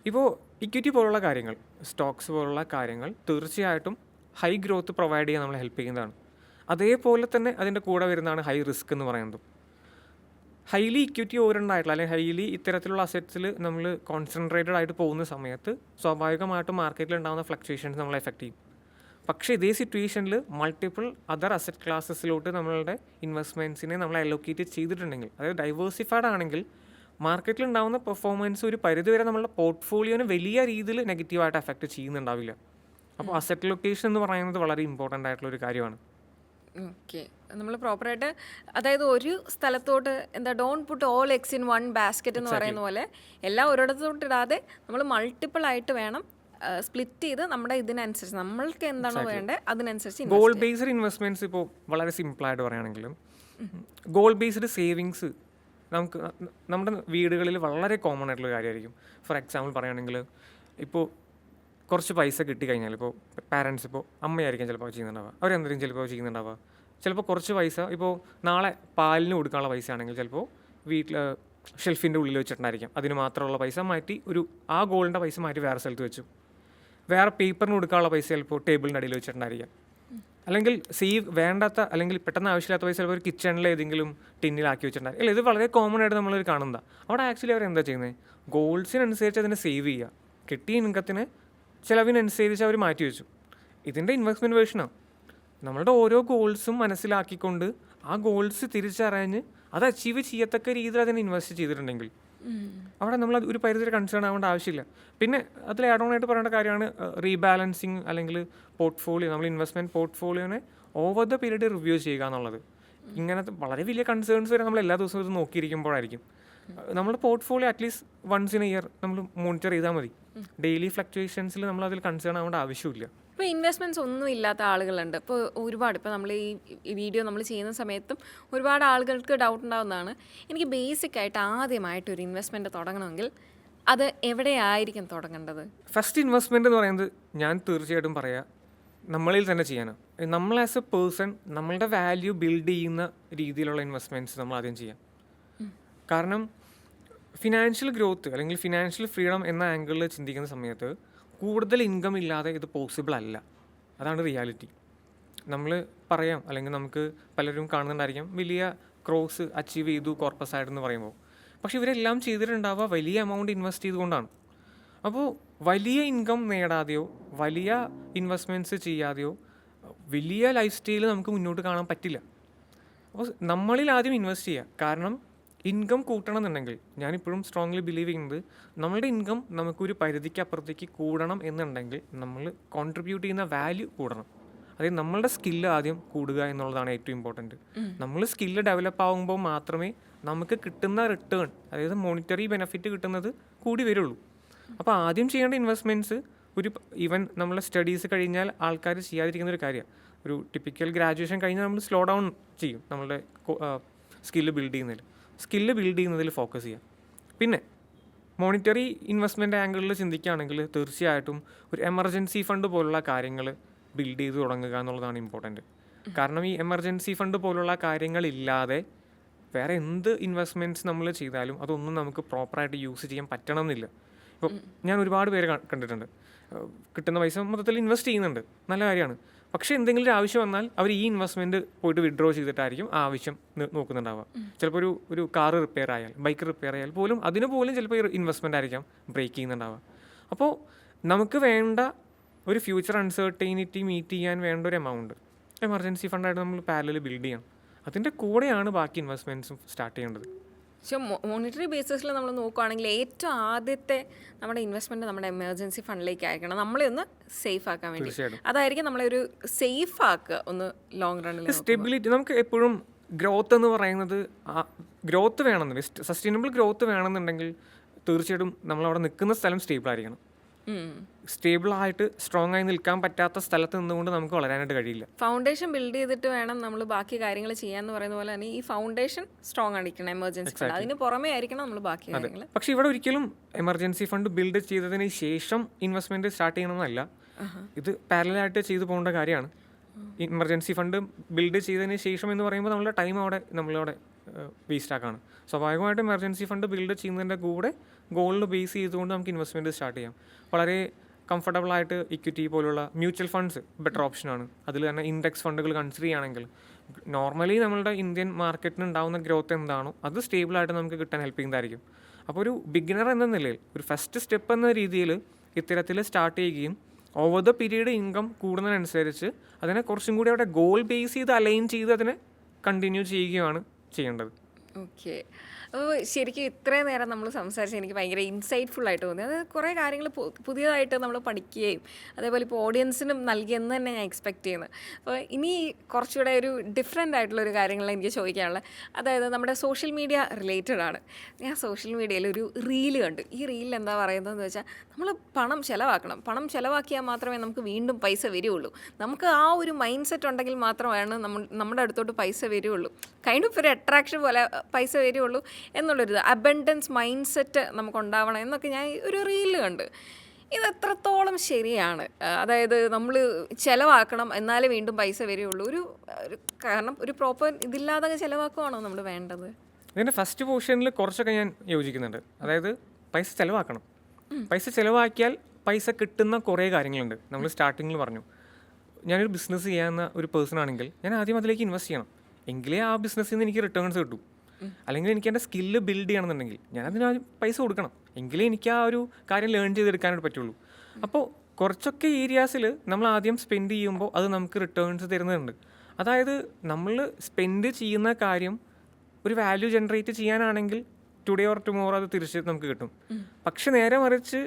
ഇപ്പോൾ ഇക്വിറ്റി പോലുള്ള കാര്യങ്ങൾ, സ്റ്റോക്സ് പോലുള്ള കാര്യങ്ങൾ തീർച്ചയായിട്ടും ഹൈ ഗ്രോത്ത് പ്രൊവൈഡ് ചെയ്യാൻ നമ്മളെ ഹെൽപ്പ് ചെയ്യുന്നതാണ്. അതേപോലെ തന്നെ അതിൻ്റെ കൂടെ വരുന്നതാണ് ഹൈ റിസ്ക് എന്ന് പറയുന്നത്. ഹൈലി ഇക്വിറ്റി ഓറിയൻറ്റഡ് ആയിട്ടുള്ള അല്ലെങ്കിൽ ഹൈലി ഇത്തരത്തിലുള്ള അസറ്റ്സിൽ നമ്മൾ കോൺസെൻട്രേറ്റഡ് ആയിട്ട് പോകുന്ന സമയത്ത് സ്വാഭാവികമായിട്ടും മാർക്കറ്റിൽ ഉണ്ടാകുന്ന ഫ്ലക്ച്വേഷൻസ് നമ്മളെ എഫക്റ്റ് ചെയ്യും. പക്ഷേ ഇതേ സിറ്റുവേഷനിൽ മൾട്ടിപ്പിൾ അതർ അസറ്റ് ക്ലാസ്സസിലോട്ട് നമ്മളുടെ ഇൻവെസ്റ്റ്മെൻറ്റ്സിനെ നമ്മൾ അലോക്കേറ്റ് ചെയ്തിട്ടുണ്ടെങ്കിൽ, അതായത് ഡൈവേഴ്സിഫൈഡ് ആണെങ്കിൽ മാർക്കറ്റിൽ ഉണ്ടാകുന്ന പെർഫോമൻസ് ഒരു പരിധിവരെ നമ്മളുടെ പോർട്ട്ഫോളിയോനെ വലിയ രീതിയിൽ നെഗറ്റീവായിട്ട് എഫക്റ്റ് ചെയ്യുന്നുണ്ടാവില്ല. അപ്പോൾ അസറ്റ് ലൊക്കേഷൻ എന്ന് പറയുന്നത് വളരെ ഇമ്പോർട്ടൻ്റ് ആയിട്ടുള്ള ഒരു കാര്യമാണ്. ഓക്കെ, നമ്മൾ പ്രോപ്പറായിട്ട്, അതായത് ഒരു സ്ഥലത്തോട്ട് എന്താ don't put all eggs in one basket എന്ന് പറയുന്ന പോലെ എല്ലാം ഒരിടത്തോട്ട് ഇടാതെ നമ്മൾ മൾട്ടിപ്പിൾ ആയിട്ട് വേണം സ്പ്ലിറ്റ് ചെയ്ത് നമ്മുടെ ഇതിനനുസരിച്ച് നമ്മൾക്ക് എന്താണോ വേണ്ടത് അതിനനുസരിച്ച്. ഗോൾ ബേസ്ഡ് ഇൻവെസ്റ്റ്മെൻറ്റ്സ് ഇപ്പോൾ വളരെ സിമ്പിളായിട്ട് പറയുകയാണെങ്കിലും ഗോൾ ബേസ്ഡ് സേവിങ്സ് നമുക്ക് നമ്മുടെ വീടുകളിൽ വളരെ കോമൺ ആയിട്ടുള്ള കാര്യമായിരിക്കും. ഫോർ എക്സാമ്പിൾ പറയുകയാണെങ്കിൽ ഇപ്പോൾ കുറച്ച് പൈസ കിട്ടിക്കഴിഞ്ഞാൽ ഇപ്പോൾ പാരൻസ്, ഇപ്പോൾ അമ്മയായിരിക്കും ചിലപ്പോൾ ചെയ്യുന്നുണ്ടാവുക, അവരെന്തെങ്കിലും ചിലപ്പോൾ ചെയ്യുന്നുണ്ടാവുക. ചിലപ്പോൾ കുറച്ച് പൈസ ഇപ്പോൾ നാളെ പാലിന് കൊടുക്കാനുള്ള പൈസ ആണെങ്കിൽ ചിലപ്പോൾ വീട്ടിൽ ഷെൽഫിൻ്റെ ഉള്ളിൽ വെച്ചിട്ടുണ്ടായിരിക്കും. അതിന് മാത്രമുള്ള പൈസ മാറ്റി ആ ഗോൾഡിൻ്റെ പൈസ മാറ്റി വേറെ സ്ഥലത്ത് വെച്ചു. വേറെ പേപ്പറിന് കൊടുക്കാനുള്ള പൈസ ചിലപ്പോൾ ടേബിളിൻ്റെ അടിയിൽ വെച്ചിട്ടുണ്ടായിരിക്കാം. അല്ലെങ്കിൽ വേണ്ടാത്ത അല്ലെങ്കിൽ പെട്ടെന്ന് ആവശ്യമില്ലാത്ത പൈസ ചിലപ്പോൾ ഒരു കിച്ചണിൽ ഏതെങ്കിലും ടിന്നിലാക്കി വെച്ചിട്ടുണ്ടായിരിക്കും. അല്ല, ഇത് വളരെ കോമൺ ആയിട്ട് നമ്മളൊരു കാണുന്നതാണ്. അവിടെ ആക്ച്വലി അവർ എന്താ ചെയ്യുന്നത്, ഗോൾസിനനുസരിച്ച് അതിനെ സേവ് ചെയ്യുക. കിട്ടിയ ഇൻകത്തിന് ചിലവിനനുസരിച്ച് അവർ മാറ്റി വെച്ചു. ഇതിൻ്റെ ഇൻവെസ്റ്റ്മെൻറ്റ് വേർഷനാണ്. നമ്മളുടെ ഓരോ ഗോൾസും മനസ്സിലാക്കിക്കൊണ്ട് ആ ഗോൾസ് തിരിച്ചറിഞ്ഞ് അത് അച്ചീവ് ചെയ്യത്തക്ക രീതിയിൽ അതിനെ ഇൻവെസ്റ്റ് ചെയ്തിട്ടുണ്ടെങ്കിൽ അവിടെ നമ്മൾ ഒരു പരിധി കൺസേൺ ആവേണ്ട ആവശ്യമില്ല. പിന്നെ അതിൽ ആഡ് ഓൺ ആയിട്ട് പറയേണ്ട കാര്യമാണ് റീബാലൻസിങ് അല്ലെങ്കിൽ പോർട്ട്ഫോളിയോ, നമ്മൾ ഇൻവെസ്റ്റ്മെൻറ്റ് പോർട്ട്ഫോളിയോനെ ഓവർ ദ പീരീഡ് റിവ്യൂ ചെയ്യുക എന്നുള്ളത്. ഇങ്ങനത്തെ വളരെ വലിയ കൺസേൺസ് വരെ നമ്മൾ എല്ലാ ദിവസവും ഇത് നോക്കിയിരിക്കുമ്പോഴായിരിക്കും. നമ്മുടെ portfolio at least once in a year നമ്മൾ മോണിറ്റർ ചെയ്താൽ മതി. ഡെയിലി ഫ്ലക്ച്വേഷൻസിൽ നമ്മൾ അതിൽ കൺസേൺ ആവേണ്ട ആവശ്യമില്ല. ഇപ്പോൾ ഇൻവെസ്റ്റ്മെൻറ്റ്സ് ഒന്നും ഇല്ലാത്ത ആളുകളുണ്ട്. ഇപ്പോൾ ഒരുപാട് ഇപ്പോൾ നമ്മൾ ഈ വീഡിയോ നമ്മൾ ചെയ്യുന്ന സമയത്തും ഒരുപാട് ആളുകൾക്ക് ഡൗട്ട് ഉണ്ടാകുന്നതാണ്, എനിക്ക് ബേസിക് ആയിട്ട് ആദ്യമായിട്ട് ഒരു ഇൻവെസ്റ്റ്മെൻറ്റ് തുടങ്ങണമെങ്കിൽ അത് എവിടെയായിരിക്കും തുടങ്ങേണ്ടത്? ഫസ്റ്റ് ഇൻവെസ്റ്റ്മെൻറ്റ് എന്ന് പറയുന്നത് ഞാൻ തീർച്ചയായിട്ടും പറയാം നമ്മളിൽ തന്നെ ചെയ്യാനാണ്. നമ്മൾ ആസ് എ പേഴ്സൺ നമ്മളുടെ വാല്യൂ ബിൽഡ് ചെയ്യുന്ന രീതിയിലുള്ള ഇൻവെസ്റ്റ്മെൻറ്റ്സ് നമ്മൾ ആദ്യം ചെയ്യാം. കാരണം ഫിനാൻഷ്യൽ ഗ്രോത്ത് അല്ലെങ്കിൽ ഫിനാൻഷ്യൽ ഫ്രീഡം എന്ന ആംഗിളിൽ ചിന്തിക്കുന്ന സമയത്ത് കൂടുതൽ ഇൻകം ഇല്ലാതെ ഇത് പോസിബിൾ അല്ല. അതാണ് റിയാലിറ്റി. നമ്മൾ പറയാം, അല്ലെങ്കിൽ നമുക്ക് പലരും കാണുന്നുണ്ടായിരിക്കാം വലിയ ക്രോസ് അച്ചീവ് ചെയ്തു കോർപ്പസ് ആയിട്ടെന്ന് പറയുമ്പോൾ. പക്ഷെ ഇവരെല്ലാം ചെയ്തിട്ടുണ്ടാവുക വലിയ എമൗണ്ട് ഇൻവെസ്റ്റ് ചെയ്തുകൊണ്ടാണ്. അപ്പോൾ വലിയ ഇൻകം നേടാതെയോ വലിയ ഇൻവെസ്റ്റ്മെൻറ്റ്സ് ചെയ്യാതെയോ വലിയ ലൈഫ് സ്റ്റൈൽ നമുക്ക് മുന്നോട്ട് കാണാൻ പറ്റില്ല. അപ്പോൾ നമ്മളിൽ ആദ്യം ഇൻവെസ്റ്റ് ചെയ്യുക. കാരണം ഇൻകം കൂട്ടണമെന്നുണ്ടെങ്കിൽ ഞാനിപ്പോഴും സ്ട്രോങ്ലി ബിലീവ് ചെയ്യുന്നത് നമ്മളുടെ ഇൻകം നമുക്കൊരു പരിധിക്ക് അപ്പുറത്തേക്ക് കൂടണം എന്നുണ്ടെങ്കിൽ നമ്മൾ കോൺട്രിബ്യൂട്ട് ചെയ്യുന്ന വാല്യൂ കൂടണം. അതായത് നമ്മളുടെ സ്കില്ല് ആദ്യം കൂടുക എന്നുള്ളതാണ് ഏറ്റവും ഇമ്പോർട്ടൻറ്റ്. നമ്മൾ സ്കില്ല് ഡെവലപ്പ് ആകുമ്പോൾ മാത്രമേ നമുക്ക് കിട്ടുന്ന റിട്ടേൺ, അതായത് മോണിറ്ററി ബെനിഫിറ്റ് കിട്ടുന്നത് കൂടി വരുള്ളൂ. അപ്പോൾ ആദ്യം ചെയ്യേണ്ട ഇൻവെസ്റ്റ്മെൻറ്റ്സ് ഈവൻ നമ്മളെ സ്റ്റഡീസ് കഴിഞ്ഞാൽ ആൾക്കാർ ചെയ്യാതിരിക്കുന്ന ഒരു കാര്യമാണ്. ഒരു ടിപ്പിക്കൽ ഗ്രാജുവേഷൻ കഴിഞ്ഞാൽ നമ്മൾ സ്ലോ ഡൗൺ ചെയ്യും നമ്മളുടെ സ്കില്ല് ബിൽഡ് ചെയ്യുന്നതിൽ ഫോക്കസ് ചെയ്യാം. പിന്നെ മോണിറ്ററി ഇൻവെസ്റ്റ്മെൻറ്റ് ആംഗിളിൽ ചിന്തിക്കുകയാണെങ്കിൽ തീർച്ചയായിട്ടും ഒരു എമർജൻസി ഫണ്ട് പോലുള്ള കാര്യങ്ങൾ ബിൽഡ് ചെയ്ത് തുടങ്ങുക എന്നുള്ളതാണ് ഇമ്പോർട്ടൻറ്റ്. കാരണം ഈ എമർജൻസി ഫണ്ട് പോലുള്ള കാര്യങ്ങളില്ലാതെ വേറെ എന്ത് ഇൻവെസ്റ്റ്മെൻറ്റ്സ് നമ്മൾ ചെയ്താലും അതൊന്നും നമുക്ക് പ്രോപ്പറായിട്ട് യൂസ് ചെയ്യാൻ പറ്റണം എന്നില്ല. ഇപ്പോൾ ഞാൻ ഒരുപാട് പേര് കണ്ടിട്ടുണ്ട്, കിട്ടുന്ന പൈസ മൊത്തത്തിൽ ഇൻവെസ്റ്റ് ചെയ്യുന്നുണ്ട്, നല്ല കാര്യമാണ്. പക്ഷേ എന്തെങ്കിലും ഒരു ആവശ്യം വന്നാൽ അവർ ഈ ഇൻവെസ്റ്റ്മെൻറ്റ് പോയിട്ട് വിഡ്രോ ചെയ്തിട്ടായിരിക്കും ആ ആവശ്യം നോക്കുന്നുണ്ടാവുക. ചിലപ്പോൾ ഒരു കാറ് റിപ്പയർ ആയാൽ, ബൈക്ക് റിപ്പയർ ആയാൽ പോലും അതിന് പോലും ചിലപ്പോൾ ഈ ഇൻവെസ്റ്റ്മെൻ്റ് ആയിരിക്കാം ബ്രേക്ക് ചെയ്യുന്നുണ്ടാവുക. അപ്പോൾ നമുക്ക് വേണ്ട ഒരു ഫ്യൂച്ചർ അൺസർട്ടൈനിറ്റി മീറ്റ് ചെയ്യാൻ വേണ്ട ഒരു എമൗണ്ട് എമർജൻസി ഫണ്ടായിട്ട് നമ്മൾ പാരലൽ ബിൽഡ് ചെയ്യണം. അതിൻ്റെ കൂടെയാണ് ബാക്കി ഇൻവെസ്റ്റ്മെൻറ്റ്സും സ്റ്റാർട്ട് ചെയ്യേണ്ടത്. പക്ഷേ മോണിറ്ററി ബേസിസിൽ നമ്മൾ നോക്കുകയാണെങ്കിൽ ഏറ്റവും ആദ്യത്തെ നമ്മുടെ ഇൻവെസ്റ്റ്മെൻറ്റ് നമ്മുടെ എമർജൻസി ഫണ്ടിലേക്ക് ആയിരിക്കണം, നമ്മളെ ഒന്ന് സേഫ് ആക്കാൻ വേണ്ടി. അതായിരിക്കും നമ്മളെ ഒരു സേഫ് ആക്കുക ഒന്ന് ലോങ് റണ്ണിൽ. സ്റ്റെബിലിറ്റി നമുക്ക് എപ്പോഴും ഗ്രോത്ത് എന്ന് പറയുന്നത് ഗ്രോത്ത് വേണമെന്നുണ്ടെങ്കിൽ സസ്റ്റൈനബിൾ ഗ്രോത്ത് വേണമെന്നുണ്ടെങ്കിൽ തീർച്ചയായിട്ടും നമ്മളവിടെ നിൽക്കുന്ന സ്ഥലം സ്റ്റേബിൾ ആയിരിക്കണം. സ്റ്റേബിളായിട്ട് സ്ട്രോങ് ആയി നിൽക്കാൻ പറ്റാത്ത സ്ഥലത്ത് നിന്നുകൊണ്ട് നമുക്ക് വളരാനായിട്ട് കഴിയില്ല. ഫൗണ്ടേഷൻ ബിൽഡ് ചെയ്തിട്ട് വേണം നമ്മൾ ബാക്കി കാര്യങ്ങൾ ചെയ്യാന്ന് പറയുന്ന പോലെ തന്നെ ഈ ഫൗണ്ടേഷൻ സ്ട്രോങ് ആയിരിക്കണം എമർജൻസി ഫണ്ട്, അതിന് പുറമേ ആയിരിക്കണം നമ്മൾ ബാക്കി കാര്യങ്ങൾ. പക്ഷേ ഇവിടെ ഒരിക്കലും എമർജൻസി ഫണ്ട് ബിൽഡ് ചെയ്തതിന് ശേഷം ഇൻവെസ്റ്റ്മെന്റ് സ്റ്റാർട്ട് ചെയ്യണമെന്നല്ല, ഇത് പാരലായിട്ട് ചെയ്തു പോകേണ്ട കാര്യമാണ്. എമർജൻസി ഫണ്ട് ബിൽഡ് ചെയ്തതിന് ശേഷം എന്ന് പറയുമ്പോൾ നമ്മളുടെ ടൈം നമ്മളവിടെ വേസ്റ്റ് ആക്കാണ്. സ്വാഭാവികമായിട്ടും എമർജൻസി ഫണ്ട് ബിൽഡ് ചെയ്യുന്നതിൻ്റെ കൂടെ ഗോളിൽ ബേസ് ചെയ്തുകൊണ്ട് നമുക്ക് ഇൻവെസ്റ്റ്മെൻറ്റ് സ്റ്റാർട്ട് ചെയ്യാം. വളരെ കംഫർട്ടബിളായിട്ട് ഇക്വിറ്റി പോലുള്ള മ്യൂച്വൽ ഫണ്ട്സ് ബെറ്റർ ഓപ്ഷനാണ്. അതിൽ തന്നെ ഇൻഡെക്സ് ഫണ്ടുകൾ കൺസിഡർ ചെയ്യുകയാണെങ്കിൽ നോർമലി നമ്മളുടെ ഇന്ത്യൻ മാർക്കറ്റിന് ഉണ്ടാകുന്ന ഗ്രോത്ത് എന്താണോ അത് സ്റ്റേബിളായിട്ട് നമുക്ക് കിട്ടാൻ ഹെൽപ്പ് ചെയ്യുന്നതായിരിക്കും. അപ്പോൾ ഒരു ബിഗിനർ എന്ന നിലയിൽ ഒരു ഫസ്റ്റ് സ്റ്റെപ്പ് എന്ന രീതിയിൽ ഇത്തരത്തിൽ സ്റ്റാർട്ട് ചെയ്യുകയും ഓവർ ദ പീരീഡ് ഇൻകം കൂടുന്നതിനനുസരിച്ച് അതിനെ കുറച്ചും കൂടി അവിടെ ഗോൾ ബേസ് ചെയ്ത് അലൈൻ ചെയ്ത് അതിനെ കണ്ടിന്യൂ ചെയ്യുകയാണ് ചെയ്യേണ്ടത്. ഓക്കെ. അപ്പോൾ ശരിക്കും ഇത്രയും നേരം നമ്മൾ സംസാരിച്ച് എനിക്ക് ഭയങ്കര ഇൻസൈറ്റ്ഫുൾ ആയിട്ട് തോന്നി. അത് കുറേ കാര്യങ്ങൾ പുതിയതായിട്ട് നമ്മൾ പഠിക്കുകയും അതേപോലെ ഇപ്പോൾ ഓഡിയൻസിനും നൽകിയെന്ന് തന്നെ ഞാൻ എക്സ്പെക്റ്റ് ചെയ്യുന്നത്. അപ്പോൾ ഇനി കുറച്ചുകൂടെ ഒരു ഡിഫറെൻ്റ് ആയിട്ടുള്ളൊരു കാര്യങ്ങൾ എനിക്ക് ചോദിക്കാനുള്ളത്, അതായത് നമ്മുടെ സോഷ്യൽ മീഡിയ റിലേറ്റഡ് ആണ്. ഞാൻ സോഷ്യൽ മീഡിയയിൽ ഒരു റീല് കണ്ടു. ഈ റീലിൽ എന്താ പറയുന്നതെന്ന് വെച്ചാൽ നമ്മൾ പണം ചിലവാക്കിയാൽ മാത്രമേ നമുക്ക് വീണ്ടും പൈസ വരികയുള്ളൂ. നമുക്ക് ആ ഒരു മൈൻഡ് സെറ്റ് ഉണ്ടെങ്കിൽ മാത്രമാണ് നമ്മുടെ അടുത്തോട്ട് പൈസ വരികയുള്ളൂ. കൈൻഡ് ഓഫ് ഒരു അട്രാക്ഷൻ പോലെ പൈസ വരികയുള്ളൂ എന്നുള്ളൊരു അബൻഡൻസ് മൈൻഡ് സെറ്റ് നമുക്ക് എന്നൊക്കെ ഞാൻ ഒരു റീല് കണ്ട്. ഇത് എത്രത്തോളം ശരിയാണ്? അതായത് നമ്മൾ ചിലവാക്കണം എന്നാലേ വീണ്ടും പൈസ വരികയുള്ളൂ. കാരണം ഒരു പ്രോപ്പർ ഇതില്ലാതെ ചിലവാക്കുവാണോ നമ്മൾ വേണ്ടത്? ഇതിൻ്റെ ഫസ്റ്റ് പോർഷനിൽ കുറച്ചൊക്കെ ഞാൻ യോജിക്കുന്നുണ്ട്. അതായത് പൈസ ചിലവാക്കിയാൽ പൈസ കിട്ടുന്ന കുറേ കാര്യങ്ങളുണ്ട്. നമ്മൾ സ്റ്റാർട്ടിങ്ങിൽ പറഞ്ഞു, ഞാനൊരു ബിസിനസ് ചെയ്യാവുന്ന ഒരു പേഴ്സൺ ആണെങ്കിൽ ഞാൻ ആദ്യം അതിലേക്ക് ഇൻവെസ്റ്റ് ചെയ്യണം, എങ്കിലേ ആ ബിസിനസ്സിൽ നിന്ന് എനിക്ക് റിട്ടേൺസ് കിട്ടും. അല്ലെങ്കിൽ എനിക്ക് എൻ്റെ സ്കില്ല് ബിൽഡ് ചെയ്യണമെന്നുണ്ടെങ്കിൽ ഞാൻ അതിന് പൈസ കൊടുക്കണം, എങ്കിലേ എനിക്ക് ആ ഒരു കാര്യം ലേൺ ചെയ്തെടുക്കാനായിട്ട് പറ്റുള്ളൂ. അപ്പോൾ കുറച്ചൊക്കെ ഏരിയാസിൽ നമ്മൾ ആദ്യം സ്പെൻഡ് ചെയ്യുമ്പോൾ അത് നമുക്ക് റിട്ടേൺസ് തരുന്നുണ്ട്. അതായത് നമ്മൾ സ്പെൻഡ് ചെയ്യുന്ന കാര്യം ഒരു വാല്യൂ ജനറേറ്റ് ചെയ്യാനാണെങ്കിൽ ടുഡേ ഓർ ടുമോറോ അത് തിരിച്ച് നമുക്ക് കിട്ടും. പക്ഷെ നേരെ മറിച്ച്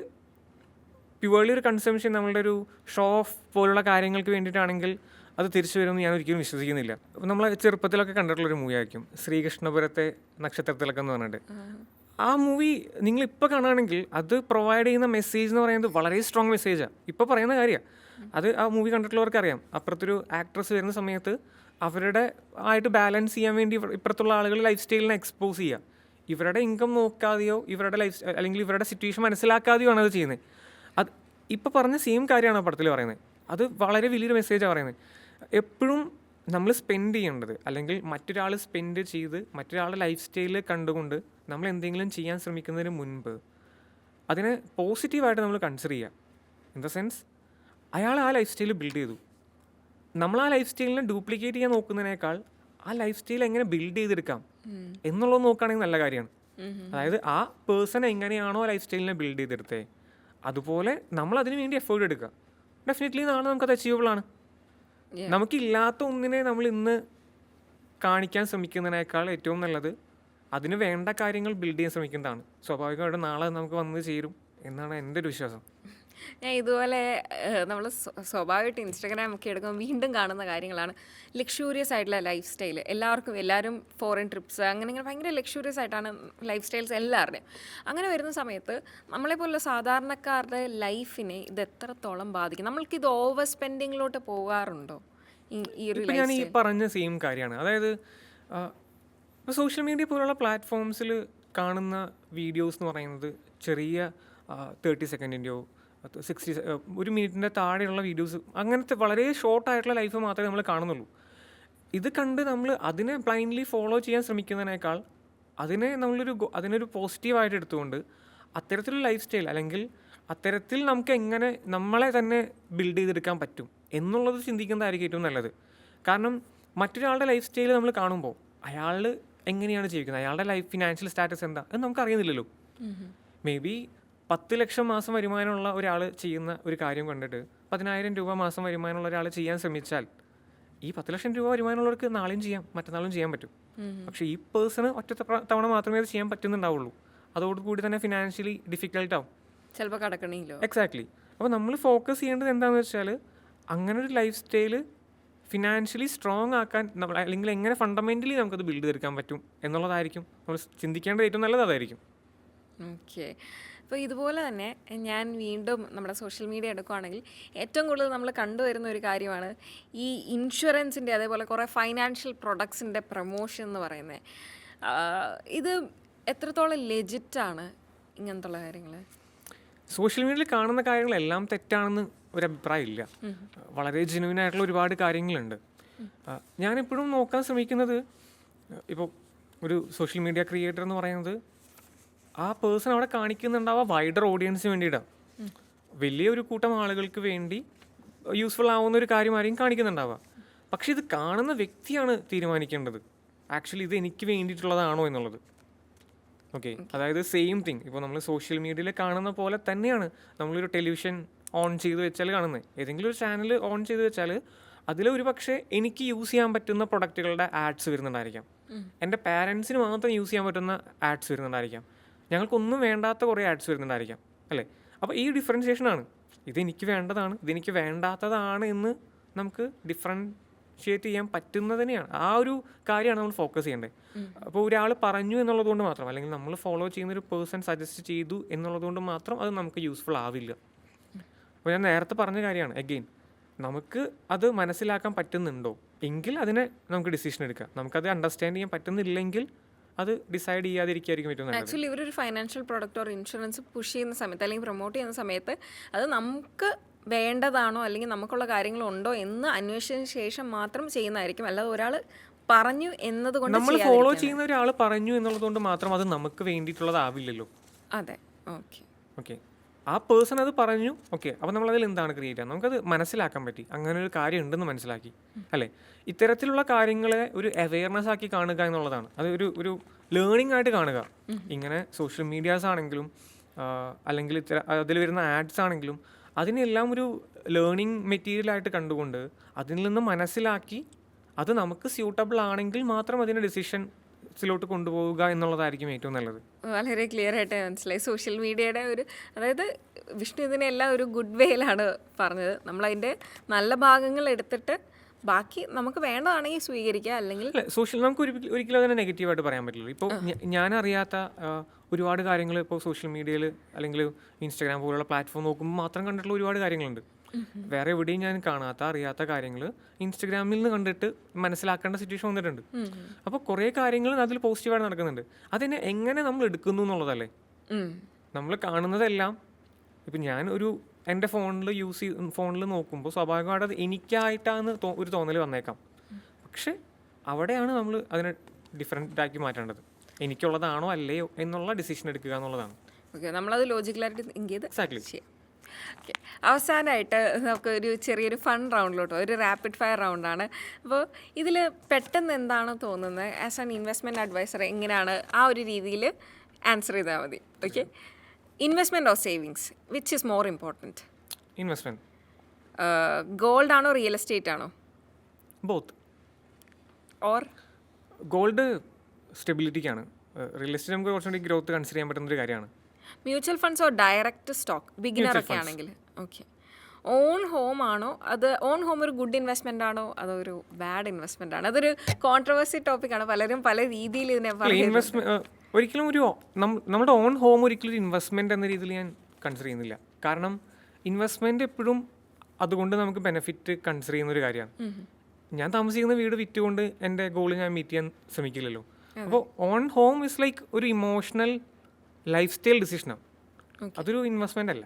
പ്യുവർലി ഒരു കൺസംഷൻ നമ്മളുടെ ഒരു ഷോ ഓഫ് പോലുള്ള കാര്യങ്ങൾക്ക് വേണ്ടിയിട്ടാണെങ്കിൽ അത് തിരിച്ചു വരുമെന്ന് ഞാൻ ഒരിക്കലും വിശ്വസിക്കുന്നില്ല. നമ്മൾ ചെറുപ്പത്തിലൊക്കെ കണ്ടിട്ടുള്ളൊരു മൂവി ആയിരിക്കും ശ്രീകൃഷ്ണപുരത്തെ നക്ഷത്രത്തിലൊക്കെ എന്ന് പറഞ്ഞിട്ട്. ആ മൂവി നിങ്ങളിപ്പോൾ കാണുകയാണെങ്കിൽ അത് പ്രൊവൈഡ് ചെയ്യുന്ന മെസ്സേജ് എന്ന് പറയുന്നത് വളരെ സ്ട്രോങ് മെസ്സേജാണ്. ഇപ്പോൾ പറയുന്ന കാര്യമാണ് അത്. ആ മൂവി കണ്ടിട്ടുള്ളവർക്ക് അറിയാം. അപ്പുറത്തൊരു ആക്ട്രസ് വരുന്ന സമയത്ത് അവരുടെ ആയിട്ട് ബാലൻസ് ചെയ്യാൻ വേണ്ടി ഇപ്പുറത്തുള്ള ആളുകൾ ലൈഫ് സ്റ്റൈലിനെ എക്സ്പോസ് ചെയ്യുക. ഇവരുടെ ഇൻകം നോക്കാതെയോ ഇവരുടെ ലൈഫ് അല്ലെങ്കിൽ ഇവരുടെ സിറ്റുവേഷൻ മനസ്സിലാക്കാതെയോ ആണ് അത് ചെയ്യുന്നത്. അത് ഇപ്പോൾ പറഞ്ഞ സെയിം കാര്യമാണ് ആ പടത്തിൽ പറയുന്നത്. അത് വളരെ വലിയൊരു മെസ്സേജാണ് പറയുന്നത്. എപ്പോഴും നമ്മൾ സ്പെൻഡ് ചെയ്യേണ്ടത് അല്ലെങ്കിൽ മറ്റൊരാൾ സ്പെൻഡ് ചെയ്ത് മറ്റൊരാളുടെ ലൈഫ് സ്റ്റൈൽ കണ്ടുകൊണ്ട് നമ്മൾ എന്തെങ്കിലും ചെയ്യാൻ ശ്രമിക്കുന്നതിന് മുൻപ് അതിനെ പോസിറ്റീവായിട്ട് നമ്മൾ കൺസിഡർ ചെയ്യുക. ഇൻ ദ സെൻസ് അയാൾ ആ ലൈഫ് സ്റ്റൈൽ ബിൽഡ് ചെയ്തു, നമ്മൾ ആ ലൈഫ് സ്റ്റൈലിനെ ഡ്യൂപ്ലിക്കേറ്റ് ചെയ്യാൻ നോക്കുന്നതിനേക്കാൾ ആ ലൈഫ് സ്റ്റൈൽ എങ്ങനെ ബിൽഡ് ചെയ്തെടുക്കാം എന്നുള്ളത് നോക്കുകയാണെങ്കിൽ നല്ല കാര്യമാണ്. അതായത് ആ പേഴ്സൺ എങ്ങനെയാണോ ലൈഫ് സ്റ്റൈലിനെ ബിൽഡ് ചെയ്തെടുത്തത് അതുപോലെ നമ്മൾ അതിന് വേണ്ടി എഫേർട്ട് എടുക്കുക. ഡെഫിനറ്റ്ലി നാളെ നമുക്കത് അച്ചീവബിൾ ആണ്. നമുക്കില്ലാത്ത ഒന്നിനെ നമ്മൾ ഇന്ന് കാണിക്കാൻ ശ്രമിക്കുന്നതിനേക്കാൾ ഏറ്റവും നല്ലത് അതിന് വേണ്ട കാര്യങ്ങൾ ബിൽഡ് ചെയ്യാൻ ശ്രമിക്കുന്നതാണ്. സ്വാഭാവികമായിട്ട് നാളെ നമുക്ക് വന്ന് ചേരും എന്നാണ് എൻ്റെ ഒരു വിശ്വാസം. ഞാൻ ഇതുപോലെ നമ്മൾ സ്വാഭാവികമായിട്ട് ഇൻസ്റ്റാഗ്രാം ഒക്കെ എടുക്കുമ്പോൾ വീണ്ടും കാണുന്ന കാര്യങ്ങളാണ് ലക്ഷൂറിയസ് ആയിട്ടുള്ള ലൈഫ് സ്റ്റൈൽ. എല്ലാവരും ഫോറിൻ ട്രിപ്സ് അങ്ങനെ ഇങ്ങനെ ഭയങ്കര ലക്ഷൂറിയസ് ആയിട്ടാണ് ലൈഫ് സ്റ്റൈൽസ് എല്ലാവരുടെയും. അങ്ങനെ വരുന്ന സമയത്ത് നമ്മളെപ്പോലുള്ള സാധാരണക്കാരുടെ ലൈഫിനെ ഇത് എത്രത്തോളം ബാധിക്കും? നമ്മൾക്കിത് ഓവർ സ്പെൻഡിങ്ങിലോട്ട് പോകാറുണ്ടോ ഈ ഒരു ഇപ്പം ഞാൻ ഈ പറഞ്ഞ സെയിം കാര്യമാണ്. അതായത് ഇപ്പോൾ സോഷ്യൽ മീഡിയ പോലുള്ള പ്ലാറ്റ്ഫോംസിൽ കാണുന്ന വീഡിയോസ് എന്ന് പറയുന്നത് ചെറിയ 30 സെക്കൻഡിൻ്റെയോ 60 1 മിനിറ്റിൻ്റെ താഴെയുള്ള വീഡിയോസ്, അങ്ങനത്തെ വളരെ ഷോർട്ടായിട്ടുള്ള ലൈഫ് മാത്രമേ നമ്മൾ കാണുന്നുള്ളൂ. ഇത് കണ്ട് നമ്മൾ അതിനെ ബ്ലൈൻഡ്ലി ഫോളോ ചെയ്യാൻ ശ്രമിക്കുന്നതിനേക്കാൾ അതിനൊരു പോസിറ്റീവായിട്ട് എടുത്തുകൊണ്ട് അത്തരത്തിലുള്ള ലൈഫ് സ്റ്റൈൽ അല്ലെങ്കിൽ അത്തരത്തിൽ നമുക്ക് എങ്ങനെ നമ്മളെ തന്നെ ബിൽഡ് ചെയ്തെടുക്കാൻ പറ്റും എന്നുള്ളത് ചിന്തിക്കുന്നതായിരിക്കും ഏറ്റവും നല്ലത്. കാരണം മറ്റൊരാളുടെ ലൈഫ് സ്റ്റൈൽ നമ്മൾ കാണുമ്പോൾ അയാൾ എങ്ങനെയാണ് ജീവിക്കുന്നത്, അയാളുടെ ലൈഫ് ഫിനാൻഷ്യൽ സ്റ്റാറ്റസ് എന്താ എന്ന് നമുക്കറിയുന്നില്ലല്ലോ. മേ ബി 10 ലക്ഷം മാസം വരുമാനമുള്ള ഒരാൾ ചെയ്യുന്ന ഒരു കാര്യം കണ്ടിട്ട് 10,000 രൂപ മാസം വരുമാനമുള്ള ഒരാൾ ചെയ്യാൻ ശ്രമിച്ചാൽ ഈ 10 ലക്ഷം രൂപ വരുമാനമുള്ളവർക്ക് നാളെയും ചെയ്യാം, മറ്റന്നാളും ചെയ്യാൻ പറ്റും. പക്ഷേ ഈ പേഴ്സണ് ഒറ്റ തവണ മാത്രമേ അത് ചെയ്യാൻ പറ്റുന്നുണ്ടാവുള്ളൂ. അതോടുകൂടി തന്നെ ഫിനാൻഷ്യലി ഡിഫിക്കൽട്ട് ആവും, ചിലപ്പോൾ കടക്കണില്ലോ. എക്സാക്ട്ലി. അപ്പോൾ നമ്മൾ ഫോക്കസ് ചെയ്യേണ്ടത് എന്താണെന്ന് വെച്ചാൽ അങ്ങനെ ഒരു ലൈഫ് സ്റ്റൈല് ഫിനാൻഷ്യലി സ്ട്രോങ് ആക്കാൻ നമ്മൾ അല്ലെങ്കിൽ എങ്ങനെ ഫണ്ടമെൻ്റലി നമുക്കത് ബിൽഡ് ചെയ്തെടുക്കാൻ പറ്റും എന്നുള്ളതായിരിക്കും നമ്മൾ ചിന്തിക്കേണ്ടത്. ഏറ്റവും നല്ലത് അതായിരിക്കും. ഓക്കെ. അപ്പോൾ ഇതുപോലെ തന്നെ ഞാൻ വീണ്ടും നമ്മുടെ സോഷ്യൽ മീഡിയ എടുക്കുകയാണെങ്കിൽ ഏറ്റവും കൂടുതൽ നമ്മൾ കണ്ടുവരുന്ന ഒരു കാര്യമാണ് ഈ ഇൻഷുറൻസിൻ്റെ അതേപോലെ കുറേ ഫൈനാൻഷ്യൽ പ്രൊഡക്ട്സിൻ്റെ പ്രൊമോഷൻ എന്ന് പറയുന്നത്. ഇത് എത്രത്തോളം ലെജിറ്റാണ് ഇങ്ങനത്തുള്ള കാര്യങ്ങൾ? സോഷ്യൽ മീഡിയയിൽ കാണുന്ന കാര്യങ്ങളെല്ലാം തെറ്റാണെന്ന് ഒരു അഭിപ്രായം ഇല്ല. വളരെ ജെന്യുവൻ ആയിട്ടുള്ള ഒരുപാട് കാര്യങ്ങളുണ്ട്. ഞാനെപ്പോഴും നോക്കാൻ ശ്രമിക്കുന്നത് ഇപ്പോൾ ഒരു സോഷ്യൽ മീഡിയ ക്രിയേറ്റർ എന്ന് പറയുന്നത് ആ പേഴ്സൺ അവിടെ കാണിക്കുന്നുണ്ടാവുക വൈഡർ ഓഡിയൻസിന് വേണ്ടിയിട്ടാണ്, വലിയൊരു കൂട്ടം ആളുകൾക്ക് വേണ്ടി യൂസ്ഫുൾ ആവുന്ന ഒരു കാര്യമായിരിക്കും കാണിക്കുന്നുണ്ടാവുക. പക്ഷെ ഇത് കാണുന്ന വ്യക്തിയാണ് തീരുമാനിക്കേണ്ടത് ആക്ച്വലി ഇത് എനിക്ക് വേണ്ടിയിട്ടുള്ളതാണോ എന്നുള്ളത്. ഓക്കെ, അതായത് സെയിം തിങ് ഇപ്പോൾ നമ്മൾ സോഷ്യൽ മീഡിയയിൽ കാണുന്ന പോലെ തന്നെയാണ് നമ്മളൊരു ടെലിവിഷൻ ഓൺ ചെയ്ത് വെച്ചാൽ കാണുന്നത്. ഏതെങ്കിലും ഒരു ചാനൽ ഓൺ ചെയ്ത് വെച്ചാൽ അതിൽ ഒരു പക്ഷേ എനിക്ക് യൂസ് ചെയ്യാൻ പറ്റുന്ന പ്രൊഡക്റ്റുകളുടെ ആഡ്സ് വരുന്നുണ്ടായിരിക്കാം, എൻ്റെ പാരൻസിന് മാത്രം യൂസ് ചെയ്യാൻ പറ്റുന്ന ആഡ്സ് വരുന്നുണ്ടായിരിക്കാം, ഞങ്ങൾക്കൊന്നും വേണ്ടാത്ത കുറേ ആഡ്സ് വരുന്നുണ്ടായിരിക്കാം അല്ലേ. അപ്പോൾ ഈ ഡിഫറൻഷിയേഷനാണ്, ഇതെനിക്ക് വേണ്ടതാണ് ഇതെനിക്ക് വേണ്ടാത്തതാണ് എന്ന് നമുക്ക് ഡിഫറൻഷിയേറ്റ് ചെയ്യാൻ പറ്റുന്നതിനെയാണ്. ആ ഒരു കാര്യമാണ് നമ്മൾ ഫോക്കസ് ചെയ്യേണ്ടത്. അപ്പോൾ ഒരാൾ പറഞ്ഞു എന്നുള്ളതുകൊണ്ട് മാത്രം അല്ലെങ്കിൽ നമ്മൾ ഫോളോ ചെയ്യുന്ന ഒരു പേഴ്സൺ സജസ്റ്റ് ചെയ്തു എന്നുള്ളതുകൊണ്ട് മാത്രം അത് നമുക്ക് യൂസ്ഫുൾ ആവില്ല. അപ്പോൾ ഞാൻ നേരത്തെ പറഞ്ഞ കാര്യമാണ്, എഗെയിൻ നമുക്ക് അത് മനസ്സിലാക്കാൻ പറ്റുന്നുണ്ടോ എങ്കിൽ അതിനെ നമുക്ക് ഡിസിഷൻ എടുക്കാം. നമുക്കത് അണ്ടർസ്റ്റാൻഡ് ചെയ്യാൻ പറ്റുന്നില്ലെങ്കിൽ അത് ഡിസൈഡ് ചെയ്യാതിരിക്കുകയായിരിക്കും ഏറ്റവും നല്ലത്. ആക്ച്വലി ഇവരൊരു financial product or insurance push ചെയ്യുന്ന സമയത്ത് അല്ലെങ്കിൽ പ്രൊമോട്ട് ചെയ്യുന്ന സമയത്ത് അത് നമുക്ക് വേണ്ടതാണോ അല്ലെങ്കിൽ നമുക്കുള്ള കാര്യങ്ങളുണ്ടോ എന്ന് അന്വേഷിച്ചതിന് ശേഷം മാത്രം ചെയ്യുന്നതായിരിക്കും. അല്ലാതെ ഒരാൾ പറഞ്ഞു എന്നതുകൊണ്ട് നമ്മൾ ഫോളോ ചെയ്യുന്ന ഒരാൾ പറഞ്ഞു എന്നുള്ളതുകൊണ്ട് മാത്രം അത് നമുക്ക് വേണ്ടിയിട്ടുള്ളതാവില്ലല്ലോ. അതെ, ഓക്കെ ഓക്കെ, ആ പേഴ്സൺ അത് പറഞ്ഞു, ഓക്കെ, അപ്പോൾ നമ്മളതിൽ എന്താണ് ക്രിയേറ്റ് ചെയ്യുക, നമുക്കത് മനസ്സിലാക്കാൻ പറ്റി, അങ്ങനെ ഒരു കാര്യം ഉണ്ടെന്ന് മനസ്സിലാക്കി അല്ലേ. ഇത്തരത്തിലുള്ള കാര്യങ്ങളെ ഒരു അവെയർനെസ് ആക്കി കാണുക എന്നുള്ളതാണ്. അത് ഒരു ലേണിംഗ് ആയിട്ട് കാണുക. ഇങ്ങനെ സോഷ്യൽ മീഡിയാസ് ആണെങ്കിലും അല്ലെങ്കിൽ അതിൽ വരുന്ന ആഡ്സ് ആണെങ്കിലും അതിനെല്ലാം ഒരു ലേണിംഗ് മെറ്റീരിയലായിട്ട് കണ്ടുകൊണ്ട് അതിൽ നിന്ന് മനസ്സിലാക്കി അത് നമുക്ക് സ്യൂട്ടബിൾ ആണെങ്കിൽ മാത്രം അതിൻ്റെ ഡിസിഷൻസിലോട്ട് കൊണ്ടുപോവുക എന്നുള്ളതായിരിക്കും ഏറ്റവും നല്ലത്. വളരെ ക്ലിയർ ആയിട്ട് മനസ്സിലായി. സോഷ്യൽ മീഡിയയുടെ അതായത് വിഷ്ണു ഇതിനെല്ലാം ഒരു ഗുഡ് വേയിലാണ് പറഞ്ഞത്. നമ്മളതിൻ്റെ നല്ല ഭാഗങ്ങൾ എടുത്തിട്ട് ബാക്കി നമുക്ക് വേണ്ടതാണെങ്കിൽ സ്വീകരിക്കുക, അല്ലെങ്കിൽ അല്ല, നമുക്ക് ഒരിക്കലും അതിനെ നെഗറ്റീവായിട്ട് പറയാൻ പറ്റില്ല. ഇപ്പോൾ ഞാൻ അറിയാത്ത ഒരുപാട് കാര്യങ്ങൾ ഇപ്പോൾ സോഷ്യൽ മീഡിയയിൽ അല്ലെങ്കിൽ ഇൻസ്റ്റാഗ്രാം പോലുള്ള പ്ലാറ്റ്ഫോം നോക്കുമ്പോൾ മാത്രം കണ്ടിട്ടുള്ള ഒരുപാട് കാര്യങ്ങളുണ്ട്. വേറെ എവിടെയും ഞാൻ കാണാത്ത അറിയാത്ത കാര്യങ്ങൾ ഇൻസ്റ്റഗ്രാമിൽ നിന്ന് കണ്ടിട്ട് മനസ്സിലാക്കേണ്ട സിറ്റുവേഷൻ വന്നിട്ടുണ്ട്. അപ്പോൾ കുറേ കാര്യങ്ങൾ അതിൽ പോസിറ്റീവായിട്ട് നടക്കുന്നുണ്ട്. അതിനെ എങ്ങനെ നമ്മൾ എടുക്കുന്നു എന്നുള്ളതല്ലേ. നമ്മൾ കാണുന്നതെല്ലാം ഇപ്പം ഞാൻ എൻ്റെ ഫോണിൽ നോക്കുമ്പോൾ സ്വാഭാവികമായിട്ട് അത് എനിക്കായിട്ടാണ് ഒരു തോന്നൽ വന്നേക്കാം. പക്ഷെ അവിടെയാണ് നമ്മൾ അതിനെ ഡിഫറെൻ്റ് ആക്കി മാറ്റേണ്ടത്. എനിക്കുള്ളതാണോ അല്ലയോ എന്നുള്ള ഡിസിഷൻ എടുക്കുക എന്നുള്ളതാണ്. ഓക്കെ, നമ്മളത് ലോജിക്കലായിട്ട് തിങ്ക് ചെയ്ത് എക്സാക്ട്ലി. ഓക്കെ, അവസാനമായിട്ട് നമുക്ക് ഒരു ചെറിയൊരു ഫൺ റൗണ്ടിലോട്ടോ, ഒരു റാപ്പിഡ് ഫയർ റൗണ്ടാണ്. അപ്പോൾ ഇതിൽ പെട്ടെന്ന് എന്താണ് തോന്നുന്നത് ആസ് ആൻ ഇൻവെസ്റ്റ്മെൻറ്റ് അഡ്വൈസർ, എങ്ങനെയാണ് ആ ഒരു രീതിയിൽ ആൻസർ ചെയ്താൽ മതി. Okay, investment or savings, which is more important? Investment. Gold ആണോ റിയൽ എസ്റ്റേറ്റ് ആണോ? ബോത്ത്. ഓർ ഗോൾഡ് സ്റ്റെബിലിറ്റിക്കാണ്, റിയൽ എസ്റ്റേറ്റ് നമുക്ക് കുറച്ചുകൂടി ഗ്രോത്ത് കൺസിഡർ ചെയ്യാൻ പറ്റുന്നൊരു കാര്യമാണ്. Mutual funds or direct stock, ബിഗിനറൊക്കെ ആണെങ്കിൽ? ഓക്കെ, ഓൺ ഹോം ആണോ, അത് ഓൺ ഹോം ഒരു ഗുഡ് ഇൻവെസ്റ്റ്മെൻ്റ് ആണോ അതോ ഒരു ബാഡ് ഇൻവെസ്റ്റ്മെൻ്റ് ആണോ? അതൊരു കോൺട്രവേഴ്സി ടോപ്പിക്കാണ്, പലരും പല രീതിയിൽ ഇതിനെ ഇൻവെസ്റ്റ്മെന്റ് ഒരിക്കലും നമ്മുടെ ഓൺ ഹോം ഒരിക്കലും ഒരു ഇൻവെസ്റ്റ്മെൻറ്റ് എന്ന രീതിയിൽ ഞാൻ കൺസിഡർ ചെയ്യുന്നില്ല. കാരണം ഇൻവെസ്റ്റ്മെൻറ്റ് എപ്പോഴും അതുകൊണ്ട് നമുക്ക് ബെനിഫിറ്റ് കൺസിഡർ ചെയ്യുന്ന ഒരു കാര്യമാണ്. ഞാൻ താമസിക്കുന്ന വീട് വിറ്റുകൊണ്ട് എൻ്റെ ഗോൾ ഞാൻ മീറ്റ് ചെയ്യാൻ ശ്രമിക്കില്ലല്ലോ. അപ്പോൾ ഓൺ ഹോം ഇസ് ലൈക്ക് ഒരു ഇമോഷണൽ ലൈഫ് സ്റ്റൈൽ ഡിസിഷനാണ്. അതൊരു ഇൻവെസ്റ്റ്മെൻ്റ് അല്ല,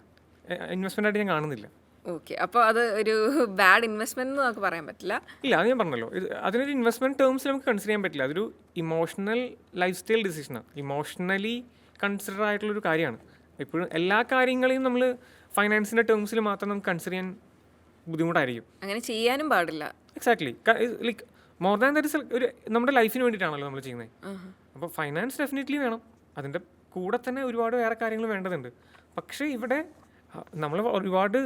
ഇൻവെസ്റ്റ്മെൻ്റ് ആയിട്ട് ഞാൻ കാണുന്നില്ല. ഓക്കെ, അപ്പോൾ അത് ഒരു ബാഡ് ഇൻവെസ്റ്റ്മെന്റ് എന്ന് നമുക്ക് പറയാൻ പറ്റില്ല. ഇല്ല, അത് ഞാൻ പറഞ്ഞല്ലോ, അതിനൊരു ഇൻവെസ്റ്റ്മെൻറ്റ് ടേംസിൽ നമുക്ക് കൺസിഡർ ചെയ്യാൻ പറ്റില്ല. അതൊരു ഇമോഷണൽ ലൈഫ് സ്റ്റൈൽ ഡിസിഷനാണ്, ഇമോഷണലി കൺസിഡർ ആയിട്ടുള്ളൊരു കാര്യമാണ്. എപ്പോഴും എല്ലാ കാര്യങ്ങളെയും നമ്മൾ ഫൈനാൻസിൻ്റെ ടേംസിൽ മാത്രം നമുക്ക് കൺസിഡർ ചെയ്യാൻ ബുദ്ധിമുട്ടായിരിക്കും. അങ്ങനെ ചെയ്യാനും പാടില്ല. Exactly, like more than that ഒരു നമ്മുടെ ലൈഫിന് വേണ്ടിയിട്ടാണല്ലോ നമ്മൾ ചെയ്യുന്നത്. അപ്പോൾ ഫൈനാൻസ് ഡെഫിനറ്റ്ലി വേണം, അതിൻ്റെ കൂടെ തന്നെ ഒരുപാട് വേറെ കാര്യങ്ങൾ വേണ്ടതുണ്ട്. പക്ഷേ ഇവിടെ നമ്മൾ ഒരുപാട്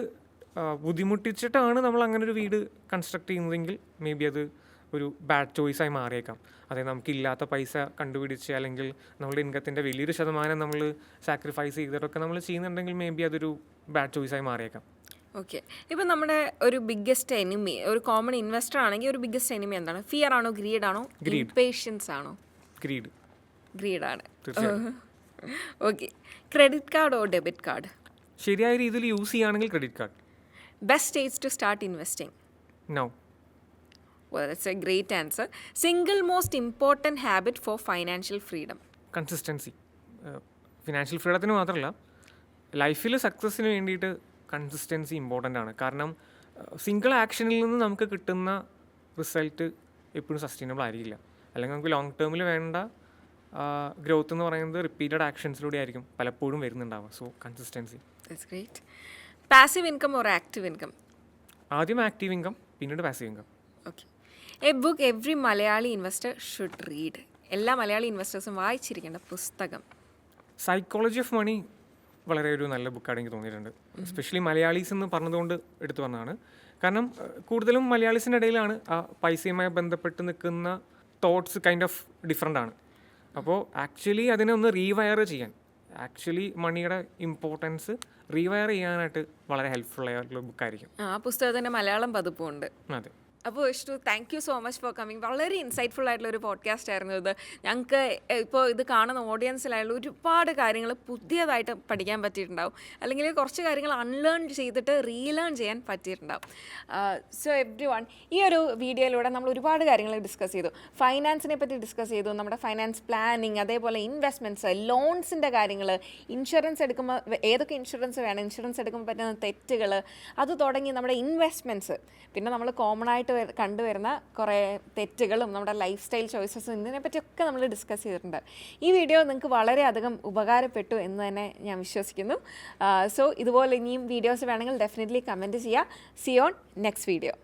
ബുദ്ധിമുട്ടിച്ചിട്ടാണ് നമ്മൾ അങ്ങനെ ഒരു വീട് കൺസ്ട്രക്ട് ചെയ്യുന്നതെങ്കിൽ മേ ബി അത് ഒരു ബാഡ് ചോയ്സായി മാറിയേക്കാം. അതായത് നമുക്കില്ലാത്ത പൈസ കണ്ടുപിടിച്ച് അല്ലെങ്കിൽ നമ്മുടെ ഇൻകത്തിൻ്റെ വലിയൊരു ശതമാനം നമ്മൾ സാക്രിഫൈസ് ചെയ്തിട്ടൊക്കെ നമ്മൾ ചെയ്യുന്നുണ്ടെങ്കിൽ മേ ബി അതൊരു ബാഡ് ചോയ്സായി മാറിയേക്കാം. ഓക്കെ, ഇപ്പം നമ്മുടെ ഒരു ബിഗ്ഗസ്റ്റ് എനിമി, ഒരു കോമൺ ഇൻവെസ്റ്റർ ആണെങ്കിൽ ഒരു ബിഗ്ഗസ്റ്റ് എനിമി എന്താണ്? ഫിയർ ആണോ, ഗ്രീഡ് ആണോ, ഇംപേഷ്യൻസ് ആണോ? ഗ്രീഡാണ്. Okay, credit card or debit card? ശരിയായ രീതിയിൽ യൂസ് ചെയ്യുകയാണെങ്കിൽ credit card. Best age to start investing? Now. Well, that's a great answer. Single most important habit for financial freedom? Consistency. Financial ഫ്രീഡത്തിന് മാത്രമല്ല, ലൈഫിൽ സക്സസ്സിന് വേണ്ടിയിട്ട് കൺസിസ്റ്റൻസി ഇമ്പോർട്ടൻ്റ് ആണ്. കാരണം single ആക്ഷനിൽ നിന്ന് നമുക്ക് കിട്ടുന്ന റിസൾട്ട് എപ്പോഴും സസ്റ്റൈനബിൾ ആയിരിക്കില്ല. അല്ലെങ്കിൽ നമുക്ക് ലോങ് ടേമിൽ വേണ്ട ഗ്രോത്ത് എന്ന് പറയുന്നത് റിപ്പീറ്റഡ് ആക്ഷൻസിലൂടെ ആയിരിക്കും പലപ്പോഴും വരുന്നുണ്ടാവുക. So consistency. That's great. Passive income or active income? ആദ്യം ആക്റ്റീവ് ഇൻകം, പിന്നീട് passive income. Okay, a book every Malayali investor should read. എല്ലാ മലയാളി ഇൻവെസ്റ്റേഴ്സും വായിച്ചിരിക്കേണ്ട പുസ്തകം? സൈക്കോളജി ഓഫ് മണി വളരെ ഒരു നല്ല ബുക്കാണ് എനിക്ക് തോന്നിയിട്ടുണ്ട്. എസ്പെഷ്യലി മലയാളീസ് എന്ന് പറഞ്ഞതുകൊണ്ട് എടുത്തു പറഞ്ഞതാണ്. കാരണം കൂടുതലും മലയാളീസിൻ്റെ ഇടയിലാണ് ആ പൈസയുമായി ബന്ധപ്പെട്ട് നിൽക്കുന്ന തോട്ട്സ് കൈൻഡ് ഓഫ് ഡിഫറെൻ്റ് ആണ്. അപ്പോൾ ആക്ച്വലി അതിനെ ഒന്ന് റീവയർ ചെയ്യാൻ, ആക്ച്വലി മണിയുടെ ഇമ്പോർട്ടൻസ് റീവയർ ചെയ്യാനായിട്ട് വളരെ ഹെൽപ്ഫുൾ ആയിട്ടുള്ള ബുക്കായിരിക്കും. ആ പുസ്തകത്തിൻ്റെ മലയാളം പതിപ്പുണ്ട്. അതെ. അപ്പോൾ Vishnu, thank you so much for coming. വളരെ ഇൻസൈറ്റ്ഫുൾ ആയിട്ടുള്ള ഒരു പോഡ്കാസ്റ്റ് ആയിരുന്നു ഇത്. ഞങ്ങൾക്ക് ഇപ്പോൾ ഇത് കാണുന്ന ഓഡിയൻസിലായുള്ള ഒരുപാട് കാര്യങ്ങൾ പുതിയതായിട്ട് പഠിക്കാൻ പറ്റിയിട്ടുണ്ടാവും, അല്ലെങ്കിൽ കുറച്ച് കാര്യങ്ങൾ അൺലേൺ ചെയ്തിട്ട് റീലേൺ ചെയ്യാൻ പറ്റിയിട്ടുണ്ടാവും. സോ എവ്രി വൺ, ഈ ഒരു വീഡിയോയിലൂടെ നമ്മൾ ഒരുപാട് കാര്യങ്ങൾ ഡിസ്കസ് ചെയ്തു. ഫൈനാൻസിനെ പറ്റി ഡിസ്കസ് ചെയ്തു, നമ്മുടെ ഫൈനാൻസ് പ്ലാനിങ്, അതേപോലെ ഇൻവെസ്റ്റ്മെൻറ്റ്സ്, ലോൺസിൻ്റെ കാര്യങ്ങൾ, ഇൻഷുറൻസ് എടുക്കുമ്പോൾ ഏതൊക്കെ ഇൻഷുറൻസ് വേണം, ഇൻഷുറൻസ് എടുക്കുമ്പോൾ പറ്റുന്ന തെറ്റുകൾ, അത് തുടങ്ങി നമ്മുടെ ഇൻവെസ്റ്റ്മെൻറ്റ്സ്, പിന്നെ നമ്മൾ കോമൺ ആയിട്ട് കണ്ടുവരുന്ന കുറേ തെറ്റുകളും നമ്മുടെ ലൈഫ് സ്റ്റൈൽ ചോയ്സസും, ഇതിനെപ്പറ്റിയൊക്കെ നമ്മൾ ഡിസ്കസ് ചെയ്തിട്ടുണ്ട്. ഈ വീഡിയോ നിങ്ങൾക്ക് വളരെയധികം ഉപകാരപ്പെട്ടു എന്ന് തന്നെ ഞാൻ വിശ്വസിക്കുന്നു. സോ ഇതുപോലെ ഇനിയും വീഡിയോസ് വേണമെങ്കിൽ ഡെഫിനറ്റ്ലി കമൻറ്റ് ചെയ്യുക. C on next video.